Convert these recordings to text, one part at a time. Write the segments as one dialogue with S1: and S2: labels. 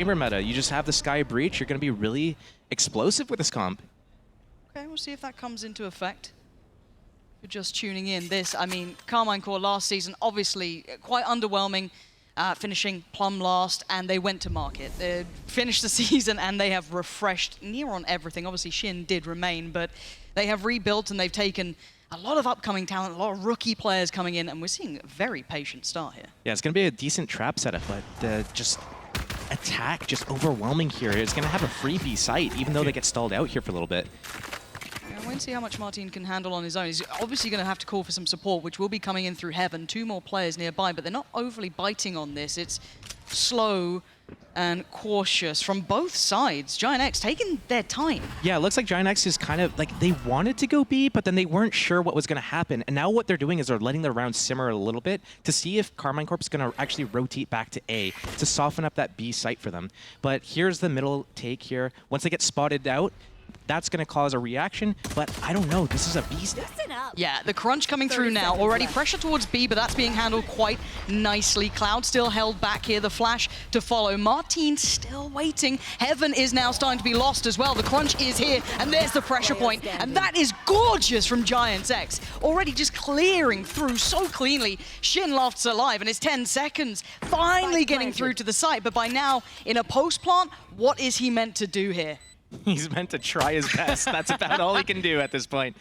S1: chamber meta. You just have the Sky Breach. You're going to be really explosive with this comp.
S2: Okay, we'll see if that comes into effect. If you're just tuning in, I mean, Carmine Core last season, obviously quite underwhelming, finishing plumb last, and they went to market. They finished the season, and they have refreshed near on everything. Obviously, Shin did remain, but they have rebuilt, and they've taken a lot of upcoming talent, a lot of rookie players coming in, and we're seeing a very patient start here.
S1: Yeah, it's going to be a decent trap setup, but just attack, just overwhelming here. It's going to have a free B site, even though they get stalled out here for a little bit.
S2: I want to see how much Martin can handle on his own. He's obviously going to have to call for some support, which will be coming in through Heaven. 2 more players nearby, but they're not overly biting on this. It's slow and cautious from both sides. Giant X taking their time.
S1: Yeah, it looks like Giant X is kind of like they wanted to go B, but then they weren't sure what was going to happen. And now what they're doing is they're letting the round simmer a little bit to see if Carmine Corp is going to actually rotate back to A to soften up that B site for them. But here's the middle take here. Once they get spotted out, that's going to cause a reaction, but I don't know. This is a B stack.
S2: Yeah, the crunch coming through now. Already pressure towards B, but that's being handled quite nicely. Cloud still held back here. The flash to follow. Martin still waiting. Heaven is now starting to be lost as well. The crunch is here, and there's the pressure point. And that is gorgeous from Giants X. Already just clearing through so cleanly. Shin lofts alive, and it's 10 seconds. Finally getting through to the site, but by now, in a post plant, what is he meant to do here?
S1: He's meant to try his best. That's about all he can do at this point.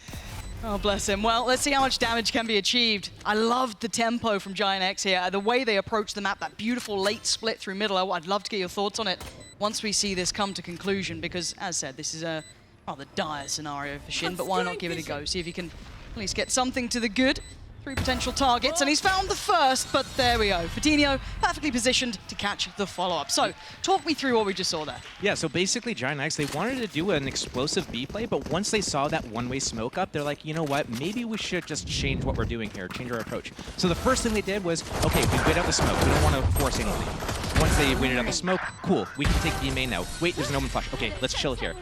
S2: Oh, bless him. Well, let's see how much damage can be achieved. I loved the tempo from Giant X here. The way they approach the map, that beautiful late split through middle. I'd love to get your thoughts on it once we see this come to conclusion, because, as said, this is a rather dire scenario for Shin, but why not give it a go? See if you can at least get something to the good. 3 potential targets, and he's found the first, but there we go. Fatinho perfectly positioned to catch the follow-up. So, talk me through what we just saw there.
S1: Yeah, so basically Giant X, they wanted to do an explosive B play, but once they saw that one-way smoke up, they're like, you know what, maybe we should just change what we're doing here, change our approach. So the first thing they did was, okay, we wait out the smoke. We don't want to force anything. Once they waited out the smoke, cool, we can take B main now. Wait, there's an open flash. Okay, let's chill here.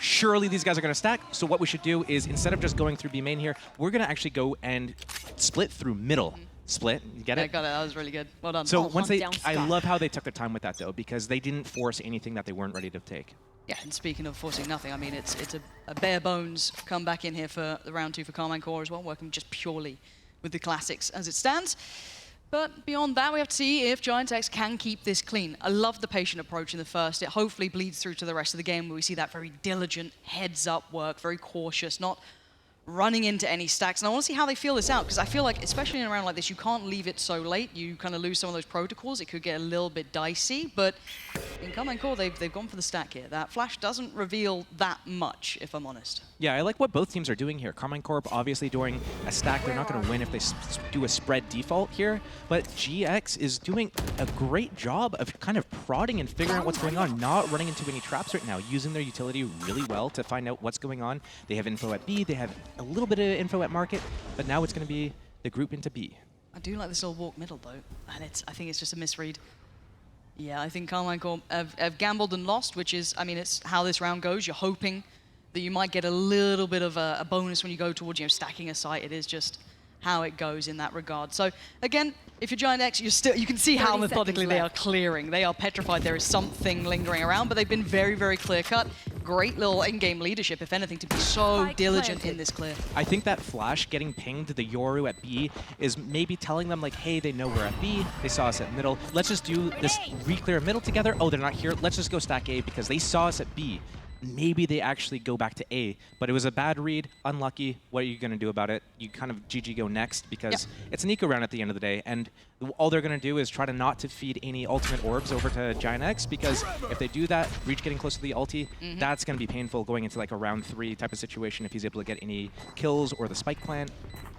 S1: Surely these guys are going to stack, so what we should do is, instead of just going through B main here, we're going to actually go and split through middle. Split, you get it?
S2: Yeah, got it, that was really good. Well done.
S1: So once they, I love how they took their time with that though, because they didn't force anything that they weren't ready to take.
S2: Yeah, and speaking of forcing nothing, I mean, it's a bare bones comeback in here for the round 2 for Carmine Core as well, working just purely with the classics as it stands. But beyond that, we have to see if Giant X can keep this clean. I love the patient approach in the first. It hopefully bleeds through to the rest of the game, where we see that very diligent, heads-up work, very cautious, not running into any stacks. And I want to see how they feel this out, because I feel like, especially in a round like this, you can't leave it so late. You kind of lose some of those protocols. It could get a little bit dicey, but in Carmine Core, they've gone for the stack here. That flash doesn't reveal that much, if I'm honest.
S1: Yeah, I like what both teams are doing here. Carmine Corp obviously doing a stack. They're not going to win if they do a spread default here, but GX is doing a great job of kind of prodding and figuring out what's going on, not running into any traps right now, using their utility really well to find out what's going on. They have info at B, they have a little bit of info at market, but now it's going to be the group into B.
S2: I do like this little walk middle, though, and I think it's just a misread. Yeah, I think Carmine Corp have gambled and lost, which is, I mean, it's how this round goes. You're hoping that you might get a little bit of a bonus when you go towards, stacking a site. It is just how it goes in that regard. So again, if you're Giant X, you can see how methodically they are clearing. They are petrified. There is something lingering around, but they've been very, very clear-cut. Great little in-game leadership, if anything, to be so diligent in this clear.
S1: I think that flash getting pinged to the Yoru at B is maybe telling them, like, hey, they know we're at B. They saw us at middle. Let's just do this re-clear middle together. Oh, they're not here. Let's just go stack A because they saw us at B. Maybe they actually go back to A, but it was a bad read, unlucky. What are you going to do about it? You kind of GG go next because it's an eco round at the end of the day, and all they're going to do is try to not to feed any ultimate orbs over to Giant X, because if they do that, Reach getting close to the ulti, that's going to be painful going into like a round 3 type of situation if he's able to get any kills or the spike plant.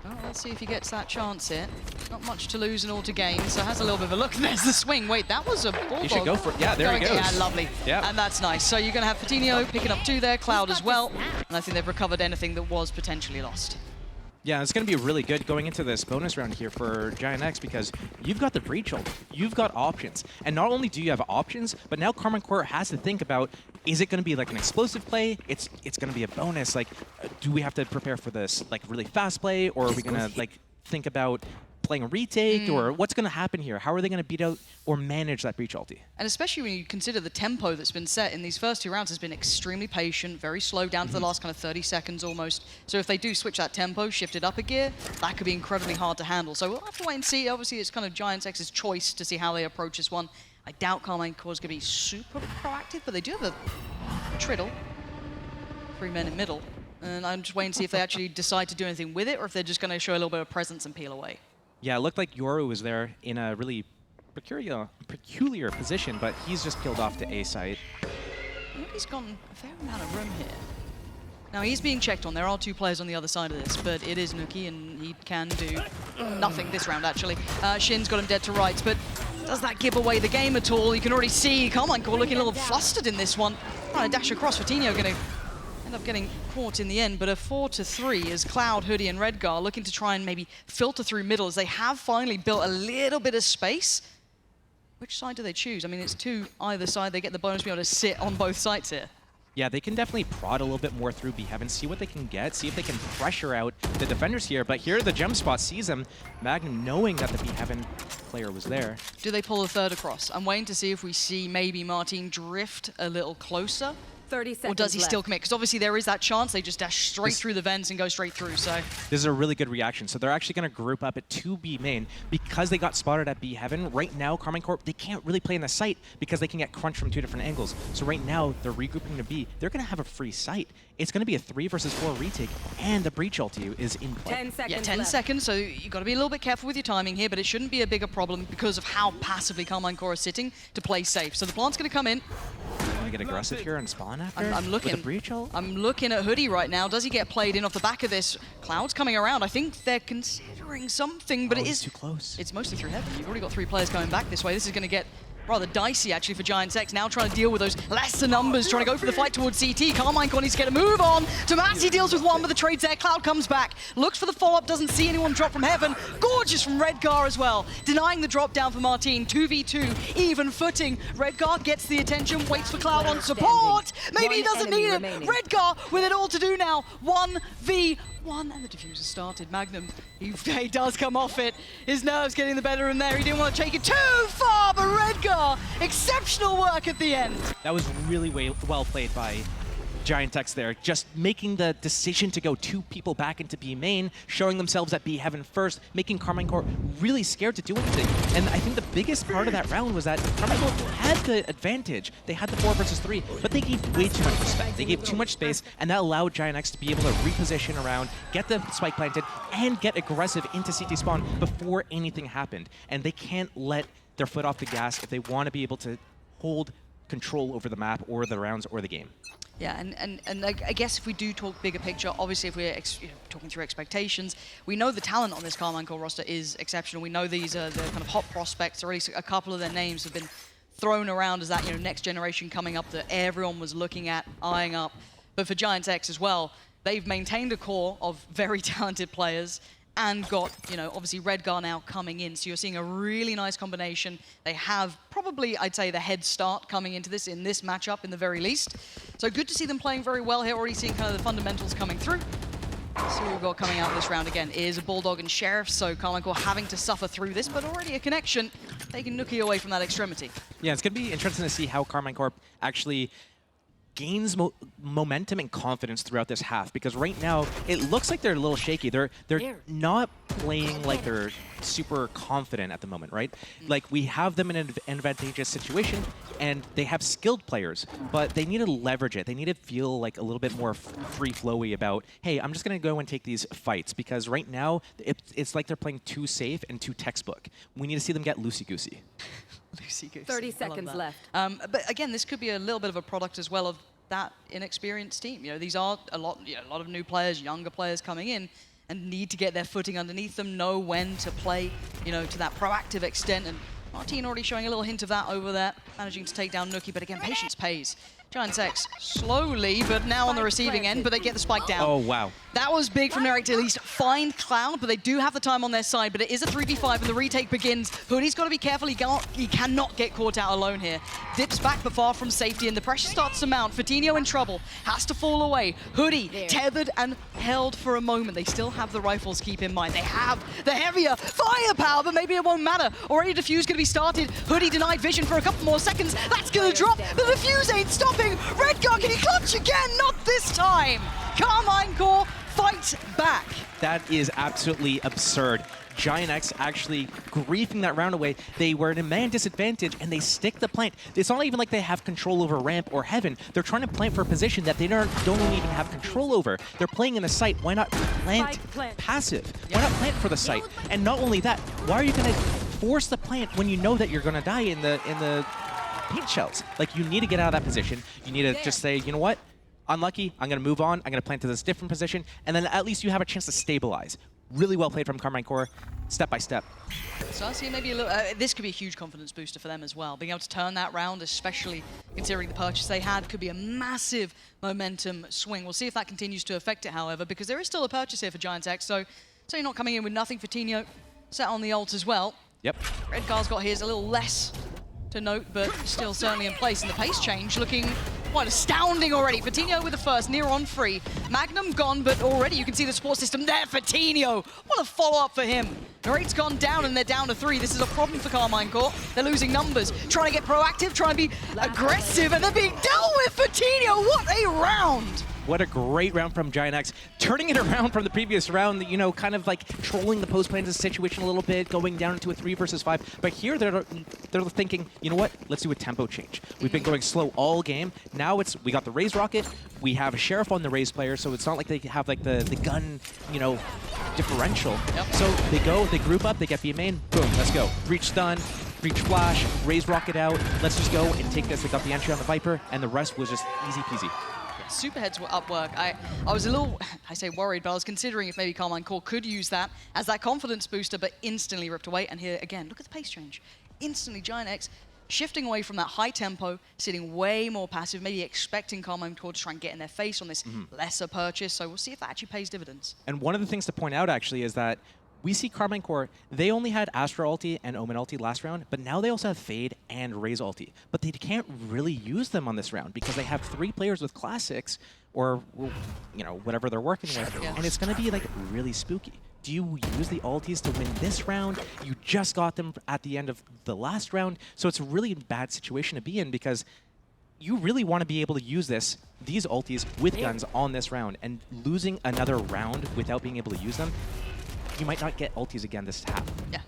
S2: Well, let's see if he gets that chance here. Not much to lose and all to gain, so has a little bit of a look. There's the swing. Wait, that was a ball.
S1: He should go for it. Yeah, there he goes.
S2: Yeah, lovely.
S1: Yep.
S2: And that's nice. So you're going to have Fatinho picking up 2 there, Cloud as well. And I think they've recovered anything that was potentially lost.
S1: Yeah, it's going to be really good going into this bonus round here for Giant X, because you've got the Breach ult, you've got options. And not only do you have options, but now Carmine Core has to think about, is it going to be like an explosive play? It's going to be a bonus. Like, do we have to prepare for this like really fast play, or are we going to like think about playing a retake, or what's going to happen here? How are they going to beat out or manage that breach ulti?
S2: And especially when you consider the tempo that's been set in these first 2 rounds has been extremely patient, very slow, down to the last kind of 30 seconds almost. So if they do switch that tempo, shift it up a gear, that could be incredibly hard to handle. So we'll have to wait and see. Obviously, it's kind of Giants X's choice to see how they approach this one. I doubt Carmine Core is going to be super proactive, but they do have a triddle. 3 men in middle. And I'm just waiting to see if they actually decide to do anything with it, or if they're just going to show a little bit of presence and peel away.
S1: Yeah, it looked like Yoru was there in a really peculiar position, but he's just peeled off to A site.
S2: He's gotten a fair amount of room here. Now, he's being checked on. There are 2 players on the other side of this, but it is Nuki, and he can do nothing this round, actually. Shin's got him dead to rights, but does that give away the game at all? You can already see Carmine Core looking a little flustered in this one. Trying to dash across. Vitinho going to end up getting caught in the end, but a 4-3 is Cloud, Hoodie, and Redgar looking to try and maybe filter through middle as they have finally built a little bit of space. Which side do they choose? I mean, it's 2 either side. They get the bonus to be able to sit on both sides here.
S1: Yeah, they can definitely prod a little bit more through B Heaven, see what they can get, see if they can pressure out the defenders here. But here, the Gem Spot sees him. Magnum knowing that the B Heaven player was there.
S2: Do they pull a third across? I'm waiting to see if we see maybe Martin drift a little closer.
S3: 30 seconds
S2: or does he
S3: left.
S2: still commit? Because obviously there is that chance they just dash straight through the vents and go straight through, so.
S1: This is a really good reaction. So they're actually going to group up at 2B main because they got spotted at B Heaven. Right now, Carmine Corp, they can't really play in the site because they can get crunched from 2 different angles. So right now, they're regrouping to B. They're going to have a free site. It's going to be a 3 versus 4 retake, and the breach ulti is in play.
S3: 10 seconds
S2: Yeah, 10
S3: left.
S2: seconds, so you've got to be a little bit careful with your timing here, but it shouldn't be a bigger problem because of how passively Carmine Core is sitting to play safe. So the plant's going to come in.
S1: Want to get aggressive here and spawn after?
S2: I'm looking.
S1: With the breach ult?
S2: I'm looking at Hoodie right now. Does he get played in off the back of this? Cloud's coming around. I think they're considering something, but it is
S1: too close.
S2: It's mostly through heaven. You've already got 3 players coming back this way. This is going to get rather dicey, actually, for Giants X. Now trying to deal with those lesser numbers, trying to go for the fight towards CT. Carmine Core needs to get a move on. Tomasi deals with 1, but the trade's there. Cloud comes back, looks for the follow-up, doesn't see anyone drop from heaven. Gorgeous from Redgar as well, denying the drop down for Martin. 2v2, even footing. Redgar gets the attention, waits for Cloud on support. Maybe he doesn't need it. Redgar with it all to do now. 1v1, and the diffuser started. Magnum, he does come off it. His nerves getting the better in there. He didn't want to take it too far, but Redgar, exceptional work at the end.
S1: That was really well played by Giant X there, just making the decision to go 2 people back into B main, showing themselves at B Heaven first, making Carmine Core really scared to do anything. And I think the biggest part of that round was that Carmine Core had the advantage. They had the 4 versus 3, but they gave way too much respect. They gave too much space, and that allowed Giant X to be able to reposition around, get the spike planted, and get aggressive into CT spawn before anything happened. And they can't let their foot off the gas if they want to be able to hold control over the map or the rounds or the game.
S2: Yeah, and I guess if we do talk bigger picture, obviously if we're talking through expectations, we know the talent on this Carmine Core roster is exceptional. We know these are the kind of hot prospects, or at least a couple of their names have been thrown around as that next generation coming up that everyone was looking at, eyeing up. But for Giants X as well, they've maintained a core of very talented players and got, obviously Redgar now coming in. So you're seeing a really nice combination. They have probably, I'd say, the head start coming into this in this matchup in the very least. So good to see them playing very well here, already seeing kind of the fundamentals coming through. So what we've got coming out this round again is a Bulldog and Sheriff, so Carmine Core having to suffer through this, but already a connection, taking Nuki away from that extremity.
S1: Yeah, it's going to be interesting to see how Carmine Corp actually gains momentum and confidence throughout this half, because right now it looks like they're a little shaky. They're not playing like they're super confident at the moment, right? Like, we have them in an advantageous situation and they have skilled players, but they need to leverage it. They need to feel like a little bit more free-flowy about, hey, I'm just going to go and take these fights, because right now it's like they're playing too safe and too textbook. We need to see them get loosey-goosey.
S3: 30 seconds left.
S2: But again, this could be a little bit of a product as well of that inexperienced team. These are a lot of new players, younger players coming in, and need to get their footing underneath them, know when to play, to that proactive extent. And Martin already showing a little hint of that over there, managing to take down Nuki. But again, patience pays. Giants X slowly, but now on the receiving end, but they get the spike down.
S1: Oh, wow.
S2: That was big from Nerate to at least find Cloud, but they do have the time on their side, but it is a 3v5 and the retake begins. Hoodie's got to be careful, he cannot get caught out alone here. Dips back but far from safety and the pressure starts to mount. Fatinho in trouble, has to fall away. Hoodie tethered and held for a moment. They still have the rifles, keep in mind. They have the heavier firepower, but maybe it won't matter. Already defuse going to be started. Hoodie denied vision for a couple more seconds. That's going to drop. The defuse ain't stopping. Redgar, can he clutch again? Not this time. Carmine Core fight back.
S1: That is absolutely absurd. Giant X actually griefing that round away. They were in a man disadvantage and they stick the plant. It's not even like they have control over ramp or heaven. They're trying to plant for a position that they don't even have control over. They're playing in a site. Why not plant passive? Why not plant for the site? And not only that, why are you going to force the plant when you know that you're going to die in the paint shells? Like, you need to get out of that position. You need to just say, you know what? Unlucky, I'm going to move on, I'm going to plant to this different position, and then at least you have a chance to stabilize. Really well played from Carmine Core, step by step.
S2: So I see maybe a little, this could be a huge confidence booster for them as well. Being able to turn that round, especially considering the purchase they had, could be a massive momentum swing. We'll see if that continues to affect it, however, because there is still a purchase here for Giants X, so you're not coming in with nothing. Fatinho set on the ult as well.
S1: Yep.
S2: Redgar's got his, a little less to note, but still certainly in place. And the pace change looking quite astounding already. Fatinho with the first, near on free. Magnum gone, but already you can see the support system there. Fatinho, what a follow-up for him. Narate's gone down and they're down to 3. This is a problem for Carmine Core. They're losing numbers, trying to get proactive, trying to be aggressive, and they're being dealt with. Fatinho, what a round!
S1: What a great round from Giant X. Turning it around from the previous round, you know, kind of like trolling the post-plans situation a little bit, going down into a 3 versus 5. But here they're thinking, you know what, let's do a tempo change. We've been going slow all game. Now we got the Raze rocket, we have a Sheriff on the Raze player, so it's not like they have like the gun, you know, differential.
S2: Yep.
S1: So they go, they group up, they get B main, boom, let's go. Breach stun, Breach flash, Raze rocket out, let's just go and take this. They got the entry on the Viper, and the rest was just easy peasy.
S2: Superheads were up work. I was a little, I say worried, but I was considering if maybe Carmine Core could use that as that confidence booster, but instantly ripped away. And here again, look at the pace change. Instantly, Giant X shifting away from that high tempo, sitting way more passive, maybe expecting Carmine Core to try and get in their face on this lesser purchase. So we'll see if that actually pays dividends.
S1: And one of the things to point out actually is that we see Carmine Core, they only had Astra ulti and Omen ulti last round, but now they also have Fade and Raze ulti. But they can't really use them on this round because they have 3 players with classics or, you know, whatever they're working with.
S2: Yeah.
S1: And it's going to be like really spooky. Do you use the ultis to win this round? You just got them at the end of the last round. So it's a really bad situation to be in because you really want to be able to use these ultis with guns on this round, and losing another round without being able to use them, you might not get ultis again this half.
S2: Yeah.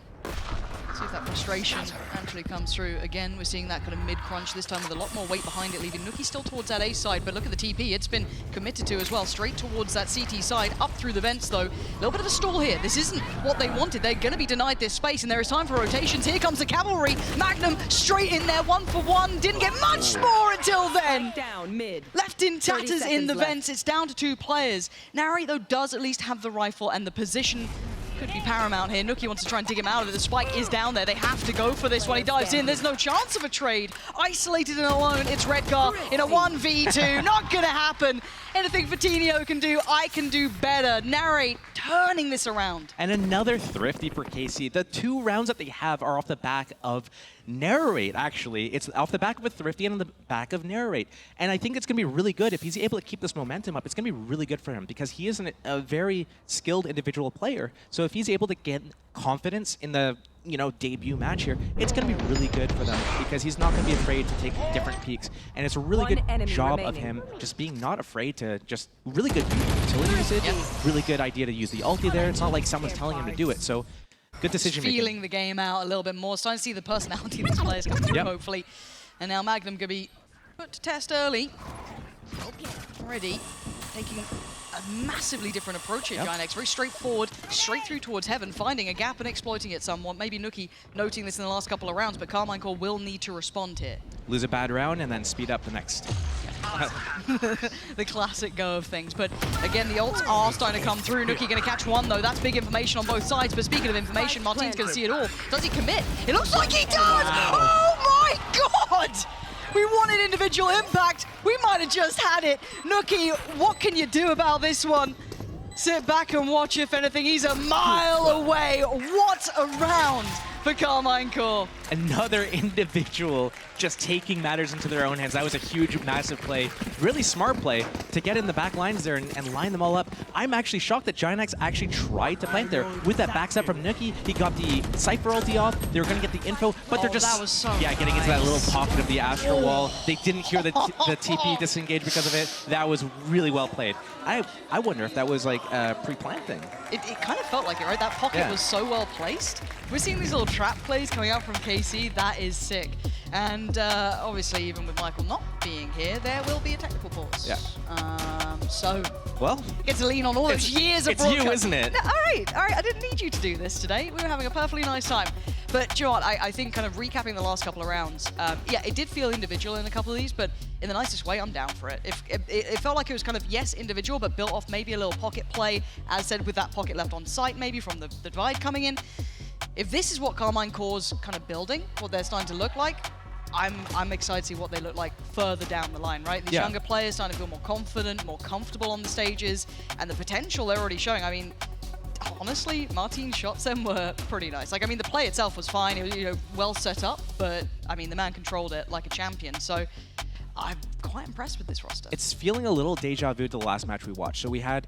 S2: See if that frustration actually comes through. Again, we're seeing that kind of mid-crunch this time with a lot more weight behind it, leaving Nuki still towards that A side, but look at the TP, it's been committed to as well, straight towards that CT side, up through the vents though. A little bit of a stall here. This isn't what they wanted. They're going to be denied this space, and there is time for rotations. Here comes the cavalry. Magnum straight in there, 1-for-1. Didn't get much more until then.
S3: Down mid.
S2: Left in tatters in the
S3: left.
S2: vents. It's down to 2 players. Narrate, though, does at least have the rifle, and the position could be paramount here. Nuki wants to try and dig him out of it. The spike is down there. They have to go for this one. He dives in. There's no chance of a trade. Isolated and alone, it's Redgar in a 1v2. Not gonna happen. Anything Fatinho can do, I can do better. Narrate turning this around.
S1: And another thrifty for KC. The 2 rounds that they have are off the back of Narrate, actually. It's off the back of a thrifty and on the back of Narrate. And I think it's going to be really good. If he's able to keep this momentum up, it's going to be really good for him because he is a very skilled individual player. So if he's able to get confidence in the, you know, debut match here, it's going to be really good for them because he's not going to be afraid to take different peaks. And it's a really good job of him just being not afraid to just really good utility usage, really good idea to use the ulti there. It's not like someone's telling him to do it. So good decision making.
S2: Feeling the game out a little bit more. Starting to see the personality of these players come through, hopefully. And now Magnum going to be put to test early. Already taking a massively different approach here, Giant X. Very straightforward, straight through towards Heaven, finding a gap and exploiting it somewhat. Maybe Nuki noting this in the last couple of rounds, but Carmine Core will need to respond here.
S1: Lose a bad round and then speed up the next.
S2: The classic go of things. But again, the ults are starting to come through. Nuki going to catch one, though. That's big information on both sides. But speaking of information, Martin's going to see it all. Does he commit? It looks like he does! Oh my god! We wanted individual impact. We might have just had it. Nookie, what can you do about this one? Sit back and watch, if anything. He's a mile away. What a round for Carmine Core.
S1: Another individual just taking matters into their own hands. That was a huge, massive play. Really smart play to get in the back lines there and line them all up. I'm actually shocked that GiantX actually tried to plant there. With that backstep from Nookie, he got the Cypher ulti off. They were going to get the info, but they're just
S2: that was so
S1: getting into that little pocket of the Astral Wall. They didn't hear the TP disengage because of it. That was really well played. I wonder if that was like a pre-planned thing.
S2: It kind of felt like it, right? That pocket was so well placed. We're seeing these little trap plays coming out from KC. That is sick. And obviously, even with Michael not being here, there will be a technical pause.
S1: Yeah.
S2: So,
S1: well,
S2: get to lean on all those years of
S1: it's you,
S2: broadcast.
S1: isn't it?
S2: No, all right. I didn't need you to do this today. We were having a perfectly nice time. But, do you know what? I think kind of recapping the last couple of rounds, yeah, it did feel individual in a couple of these, but in the nicest way, I'm down for it. It felt like it was kind of, yes, individual, but built off maybe a little pocket play, as said, with that pocket left on site, maybe from the divide coming in. If this is what Carmine Core's kind of building, what they're starting to look like, I'm excited to see what they look like further down the line, right? These younger players starting to feel more confident, more comfortable on the stages, and the potential they're already showing. I mean, honestly, Martin's shots then were pretty nice. Like, I mean, the play itself was fine. It was, you know, well set up, but I mean, the man controlled it like a champion. So I'm quite impressed with this roster.
S1: It's feeling a little deja vu to the last match we watched. So we had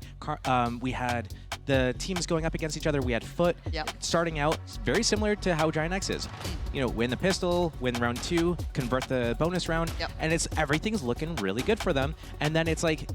S1: the teams going up against each other. We had Foot starting out very similar to how GiantX is. You know, win the pistol, win round 2, convert the bonus round, and everything's looking really good for them. And then it's like,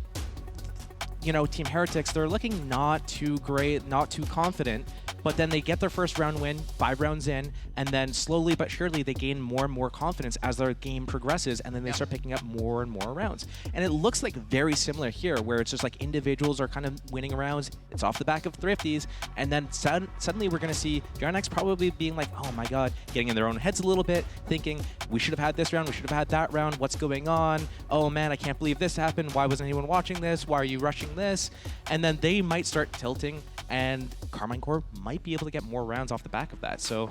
S1: you know, Team Heretics, they're looking not too great, not too confident, but then they get their first round win, 5 rounds in, and then slowly but surely they gain more and more confidence as their game progresses, and then they start picking up more and more rounds. And it looks like very similar here, where it's just like individuals are kind of winning rounds, it's off the back of thrifties, and then suddenly we're going to see GiantX probably being like, oh my god, getting in their own heads a little bit, thinking, we should have had this round, we should have had that round, what's going on? Oh man, I can't believe this happened, why wasn't anyone watching this? Why are you rushing this? And then they might start tilting, and Carmine Core might be able to get more rounds off the back of that. So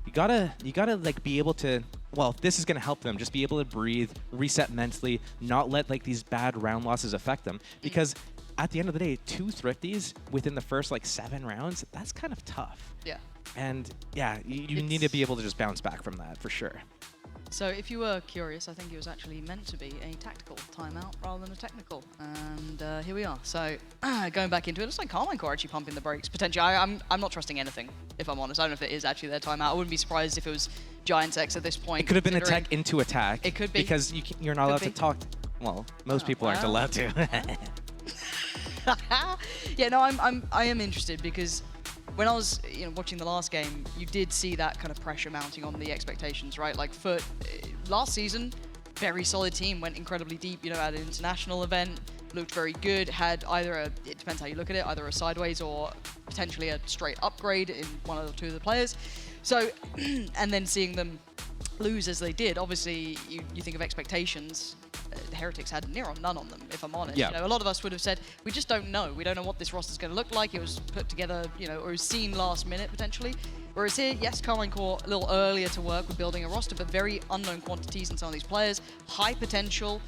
S1: you gotta like be able to, well, if this is gonna help them, just be able to breathe, reset mentally, not let like these bad round losses affect them. Because at the end of the day, 2 thrifties within the first like 7 rounds, that's kind of tough.
S2: Yeah.
S1: And yeah, you need to be able to just bounce back from that for sure.
S2: So if you were curious, I think it was actually meant to be a tactical timeout rather than a technical. And here we are. So going back into it, it's like Carmine Core actually pumping the brakes. Potentially, I'm not trusting anything, if I'm honest. I don't know if it is actually their timeout. I wouldn't be surprised if it was GiantX at this point.
S1: It could have been attack into attack.
S2: It could be.
S1: Because you're not allowed to talk. Well, most people aren't allowed to.
S2: Yeah, no, I am interested because when I was watching the last game, you did see that kind of pressure mounting on the expectations, right? Like Foot, last season, very solid team, went incredibly deep, at an international event, looked very good, had either it depends how you look at it, either a sideways or potentially a straight upgrade in one or 2 of the players. So, and then seeing them lose as they did, obviously you think of expectations. The Heretics had near on none on them, if I'm honest.
S1: Yeah.
S2: A lot of us would have said, we just don't know. We don't know what this roster's going to look like. It was put together, or it was seen last minute, potentially. Whereas here, yes, Carmine Core a little earlier to work with building a roster, but very unknown quantities in some of these players. High potential,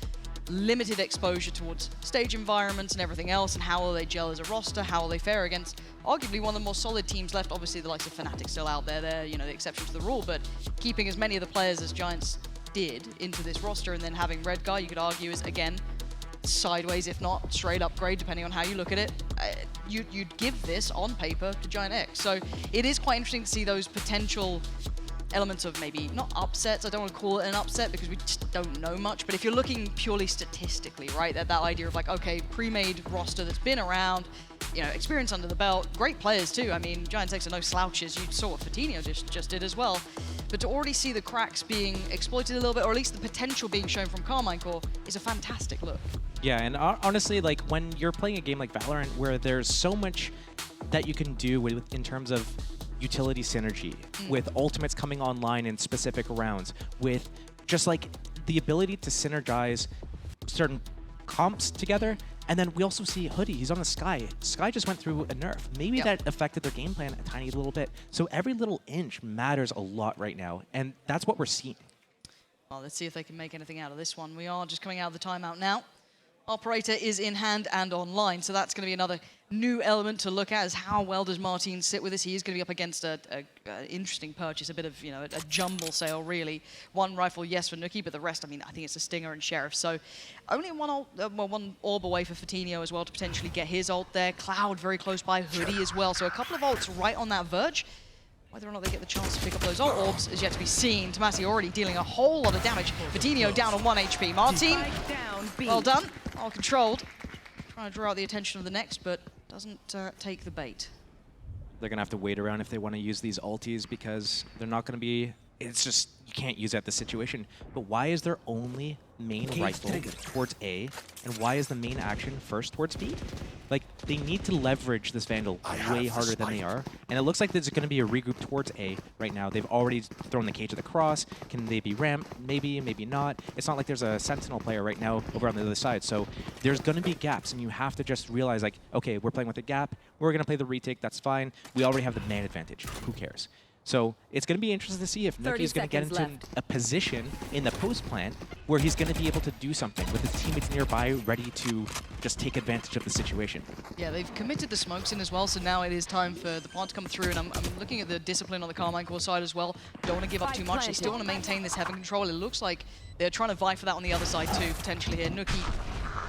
S2: limited exposure towards stage environments and everything else, and how will they gel as a roster? How will they fare against arguably one of the more solid teams left? Obviously, the likes of Fnatic still out there, they're, the exception to the rule, but keeping as many of the players as Giants did into this roster, and then having Red Guy, you could argue, is again sideways, if not straight upgrade, depending on how you look at it. You'd give this on paper to GiantX. So it is quite interesting to see those potential elements of maybe not upsets. I don't want to call it an upset because we just don't know much. But if you're looking purely statistically, right, that idea of like, okay, pre-made roster that's been around, experience under the belt, great players too. I mean, GiantX are no slouches. You saw what Fatinho just did as well. But to already see the cracks being exploited a little bit, or at least the potential being shown from Carmine Core, is a fantastic look.
S1: Yeah, and honestly, like when you're playing a game like Valorant, where there's so much that you can do in terms of utility synergy, with ultimates coming online in specific rounds, with just like the ability to synergize certain comps together. And then we also see Hoodie, he's on the Sky. Sky just went through a nerf. Maybe that affected their game plan a tiny little bit. So every little inch matters a lot right now, and that's what we're seeing.
S2: Well, let's see if they can make anything out of this one. We are just coming out of the timeout now. Operator is in hand and online, so that's going to be another new element to look at, is how well does Martin sit with this. He is going to be up against a interesting purchase, a bit of, a jumble sale, really. One rifle, yes, for Nuki, but the rest, I think it's a Stinger and Sheriff. So only one orb away for Fatinho as well to potentially get his ult there. Cloud very close by, Hoodie as well. So a couple of ults right on that verge. Whether or not they get the chance to pick up those ult orbs is yet to be seen. Tomasi already dealing a whole lot of damage. Fatinho down on 1 HP. Martin, well done. Well controlled. Trying to draw out the attention of the next, but doesn't take the bait.
S1: They're going to have to wait around if they want to use these ultis because they're not going to be... It's just, you can't use that the situation. But why is their only main rifle towards A, and why is the main action first towards B? Like, they need to leverage this Vandal way harder than they are. And it looks like there's going to be a regroup towards A right now. They've already thrown the cage at the cross. Can they be ramped? Maybe, maybe not. It's not like there's a Sentinel player right now over on the other side. So there's going to be gaps, and you have to just realize, like, okay, we're playing with a gap. We're going to play the retake. That's fine. We already have the man advantage. Who cares? So it's going to be interesting to see if Nuki is going to get into a position in the post plant where he's going to be able to do something with his teammates nearby, ready to just take advantage of the situation.
S2: Yeah, they've committed the smokes in as well, so now it is time for the plant to come through. And I'm looking at the discipline on the Carmine Core side as well. Don't want to give up too much. They still want to maintain this heaven control. It looks like they're trying to vie for that on the other side too, potentially here. Nuki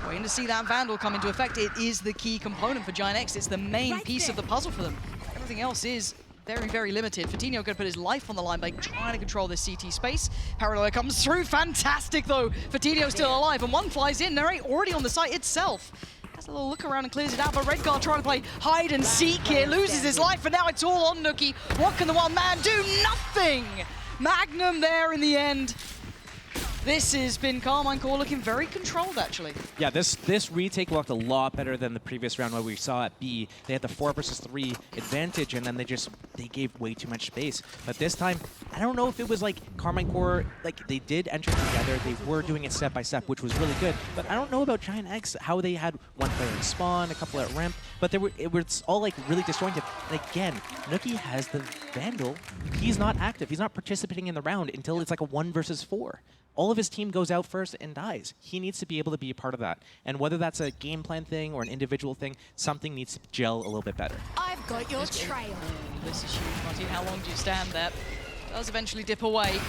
S2: waiting to see that Vandal come into effect. It is the key component for Giant X. It's the main piece of the puzzle for them. Everything else is very, very limited. Fatinho going to put his life on the line by trying to control this CT space. Paranoia comes through. Fantastic, though. Fatinho still alive, and one flies in. They're already on the site itself. Has a little look around and clears it out, but Redguard trying to play hide and seek here. Loses his life, and now it's all on Nuki. What can the one man do? Nothing! Magnum there in the end. This has been Carmine Core looking very controlled, actually.
S1: Yeah, this retake looked a lot better than the previous round where we saw at B. They had the 4 versus 3 advantage, and then they gave way too much space. But this time, I don't know if it was like Carmine Core, like they did enter together, they were doing it step by step, which was really good. But I don't know about Giant X, how they had one player in spawn, a couple at ramp, but it was all like really disjointed. And again, Nuki has the Vandal. He's not active. He's not participating in the round until it's like a 1 versus 4. All of his team goes out first and dies. He needs to be able to be a part of that. And whether that's a game plan thing or an individual thing, something needs to gel a little bit better.
S3: I've got your trail.
S2: This is huge, Martin. How long do you stand there? Does eventually dip away.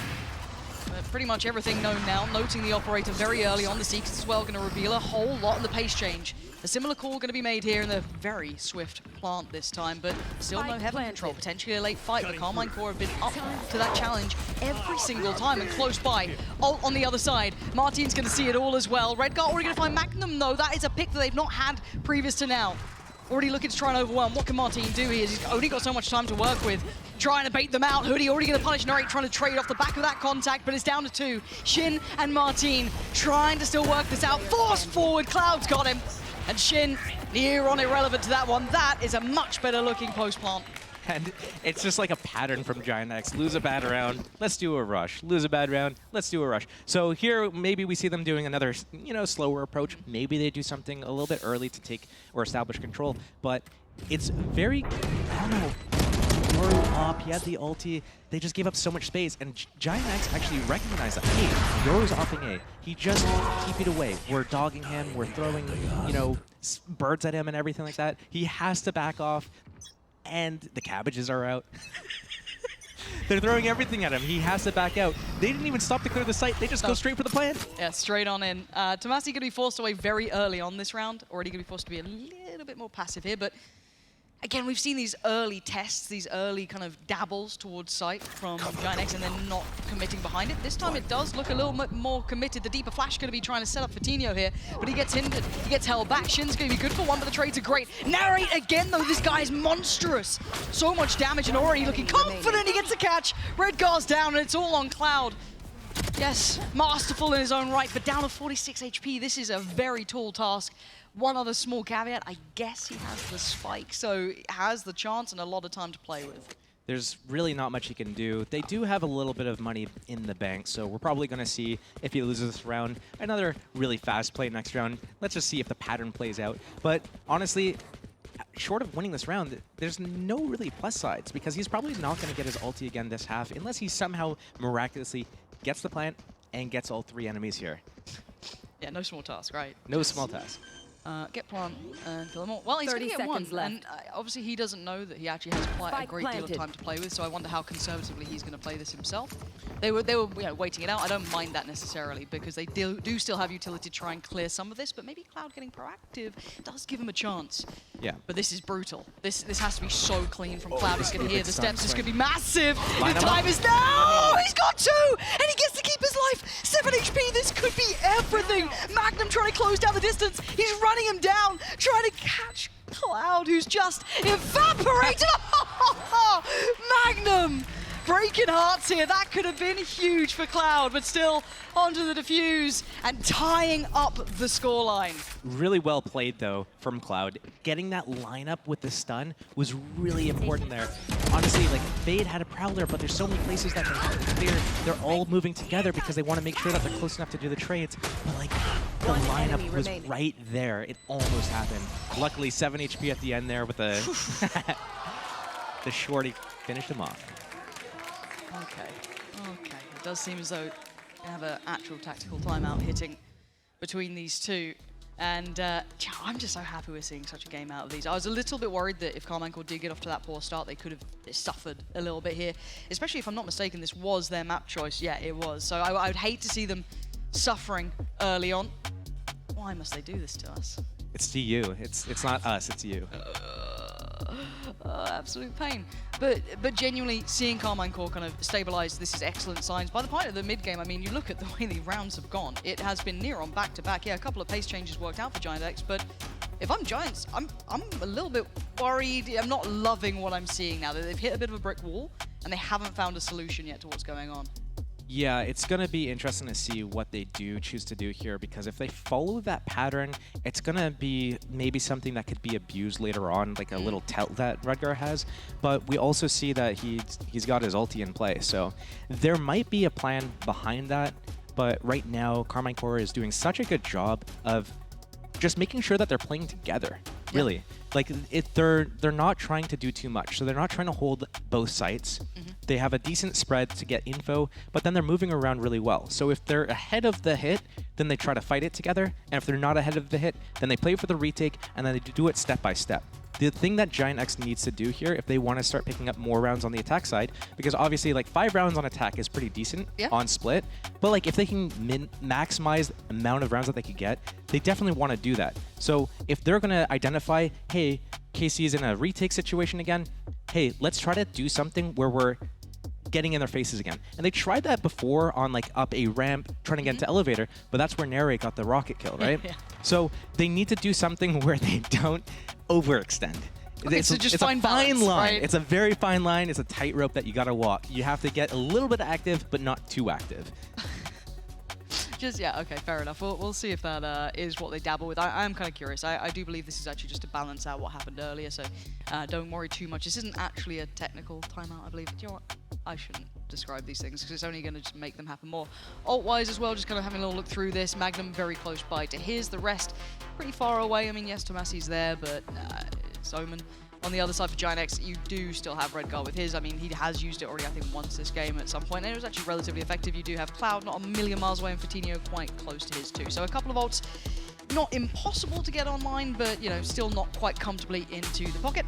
S2: But pretty much everything known now. Noting the operator very early on. The Seekers as well going to reveal a whole lot in the pace change. A similar call going to be made here in the very swift plant this time, but still no heaven control. Potentially a late fight. The Carmine Core have been up to that challenge every single time and close by. Ult on the other side. Martin's going to see it all as well. Redguard already going to find Magnum, though. That is a pick that they've not had previous to now. Already looking to try and overwhelm. What can Martin do here? He's only got so much time to work with. Trying to bait them out. Hoodie already going to punish Narrate, trying to trade off the back of that contact, but it's down to 2. Shin and Martin trying to still work this out. Force forward. Cloud's got him. And Shin, near on irrelevant to that one. That is a much better looking post plant.
S1: And it's just like a pattern from Giant X. Lose a bad round, let's do a rush. Lose a bad round, let's do a rush. So here, maybe we see them doing another, slower approach. Maybe they do something a little bit early to take or establish control. But it's very, I don't know, Yoru up, he had the ulti. They just gave up so much space. And Giant X actually recognized that, hey, Yoru's offing A. He just keep it away. We're dogging him, we're throwing, birds at him and everything like that. He has to back off. And the cabbages are out. They're throwing everything at him. He has to back out. They didn't even stop to clear the site. They just go straight for the plant.
S2: Yeah, straight on in. Tomasi going to be forced away very early on this round. Already going to be forced to be a little bit more passive here. But again, we've seen these early tests, these early kind of dabbles towards site from Giant X and then not committing behind it. This time it does look a little bit more committed. The deeper flash going to be trying to set up Fatinho here, but he gets hindered. He gets held back. Shin's going to be good for one, but the trades are great. Narrate again, though. This guy is monstrous. So much damage and already looking confident. He gets a catch. Redguard's down, and it's all on Cloud. Yes, masterful in his own right, but down to 46 HP. This is a very tall task. One other small caveat, I guess he has the spike, so he has the chance and a lot of time to play with.
S1: There's really not much he can do. They do have a little bit of money in the bank, so we're probably going to see, if he loses this round, another really fast play next round. Let's just see if the pattern plays out. But honestly, short of winning this round, there's no really plus sides, because he's probably not going to get his ulti again this half, unless he somehow miraculously gets the plant, and gets all 3 enemies here.
S2: Yeah, no small task, right?
S1: No small task.
S2: Get plant and kill them all. Well, he's going to get 1.
S3: left.
S2: And obviously he doesn't know that he actually has quite a great deal of time to play with, so I wonder how conservatively he's going to play this himself. They were waiting it out. I don't mind that necessarily because they do still have utility to try and clear some of this, but maybe Cloud getting proactive does give him a chance.
S1: Yeah.
S2: But this is brutal. This has to be so clean from Cloud. He's going to hear the steps. This
S1: swing.
S2: could be massive.
S1: Line
S2: The
S1: him
S2: time
S1: up.
S2: is now. He's got 2, and he gets to keep his life. 7 HP. This could be everything. Magnum trying to close down the distance. He's running him down, trying to catch Cloud, who's just evaporated. Magnum breaking hearts here. That could have been huge for Cloud, but still onto the defuse and tying up the scoreline.
S1: Really well played, though, from Cloud. Getting that lineup with the stun was really important there. Honestly, like, Fade had a Prowler, but there's so many places that can clear. They're all moving together because they want to make sure that they're close enough to do the trades. But, like, the lineup was right there. It almost happened. Luckily, 7 HP at the end there with the, the shorty finished him off.
S2: Okay. It does seem as though we have an actual tactical timeout hitting between these two. And I'm just so happy we're seeing such a game out of these. I was a little bit worried that if Carmichael did get off to that poor start, they could have suffered a little bit here. Especially if I'm not mistaken, this was their map choice. Yeah, it was. So I would hate to see them suffering early on. Why must they do this to us?
S1: It's to you. It's not us, it's you.
S2: Absolute pain. But genuinely seeing Carmine Core kind of stabilize, this is excellent signs. By the point of the mid game, I mean, you look at the way the rounds have gone. It has been near on back-to-back. Yeah, a couple of pace changes worked out for Giant X, but if I'm Giants, I'm a little bit worried. I'm not loving what I'm seeing now. They've hit a bit of a brick wall, and they haven't found a solution yet to what's going on.
S1: Yeah, it's going to be interesting to see what they do choose to do here, because if they follow that pattern, it's going to be maybe something that could be abused later on, like a little tilt that Rudgar has. But we also see that he's got his ulti in play, so there might be a plan behind that. But right now, Carmine Core is doing such a good job of just making sure that they're playing together, really. Yeah. Like, they're not trying to do too much, so they're not trying to hold both sites. They have a decent spread to get info, but then they're moving around really well. So if they're ahead of the hit, then they try to fight it together, and if they're not ahead of the hit, then they play for the retake, and then they do it step by step. The thing that Giant X needs to do here, if they want to start picking up more rounds on the attack side, because obviously, like, 5 rounds on attack is pretty decent on split, but like, if they can maximize the amount of rounds that they could get, they definitely want to do that. So if they're going to identify, hey, KC is in a retake situation again, hey, let's try to do something where we're getting in their faces again. And they tried that before on, like, up a ramp, trying to get into elevator, but that's where Nere got the rocket kill, right? So they need to do something where they don't overextend.
S2: Okay, so just find
S1: a fine
S2: balance,
S1: line.
S2: right?
S1: It's a very fine line. It's a tightrope that you gotta walk. You have to get a little bit active, but not too active.
S2: Yeah, okay, fair enough. We'll see if that is what they dabble with. I am kind of curious. I do believe this is actually just to balance out what happened earlier, so don't worry too much. This isn't actually a technical timeout, I believe. Do you know what? I shouldn't describe these things because it's only going to just make them happen more. Ult-wise as well, just kind of having a little look through this. Magnum very close by to his. The rest pretty far away. I mean, yes, Tomasi's there, but it's Omen. On the other side for Giant X, you do still have Redgar with his. I mean, he has used it already, I think, once this game at some point, and it was actually relatively effective. You do have Cloud not a million miles away, and Fatinho quite close to his too. So a couple of ults, not impossible to get online, but, you know, still not quite comfortably into the pocket.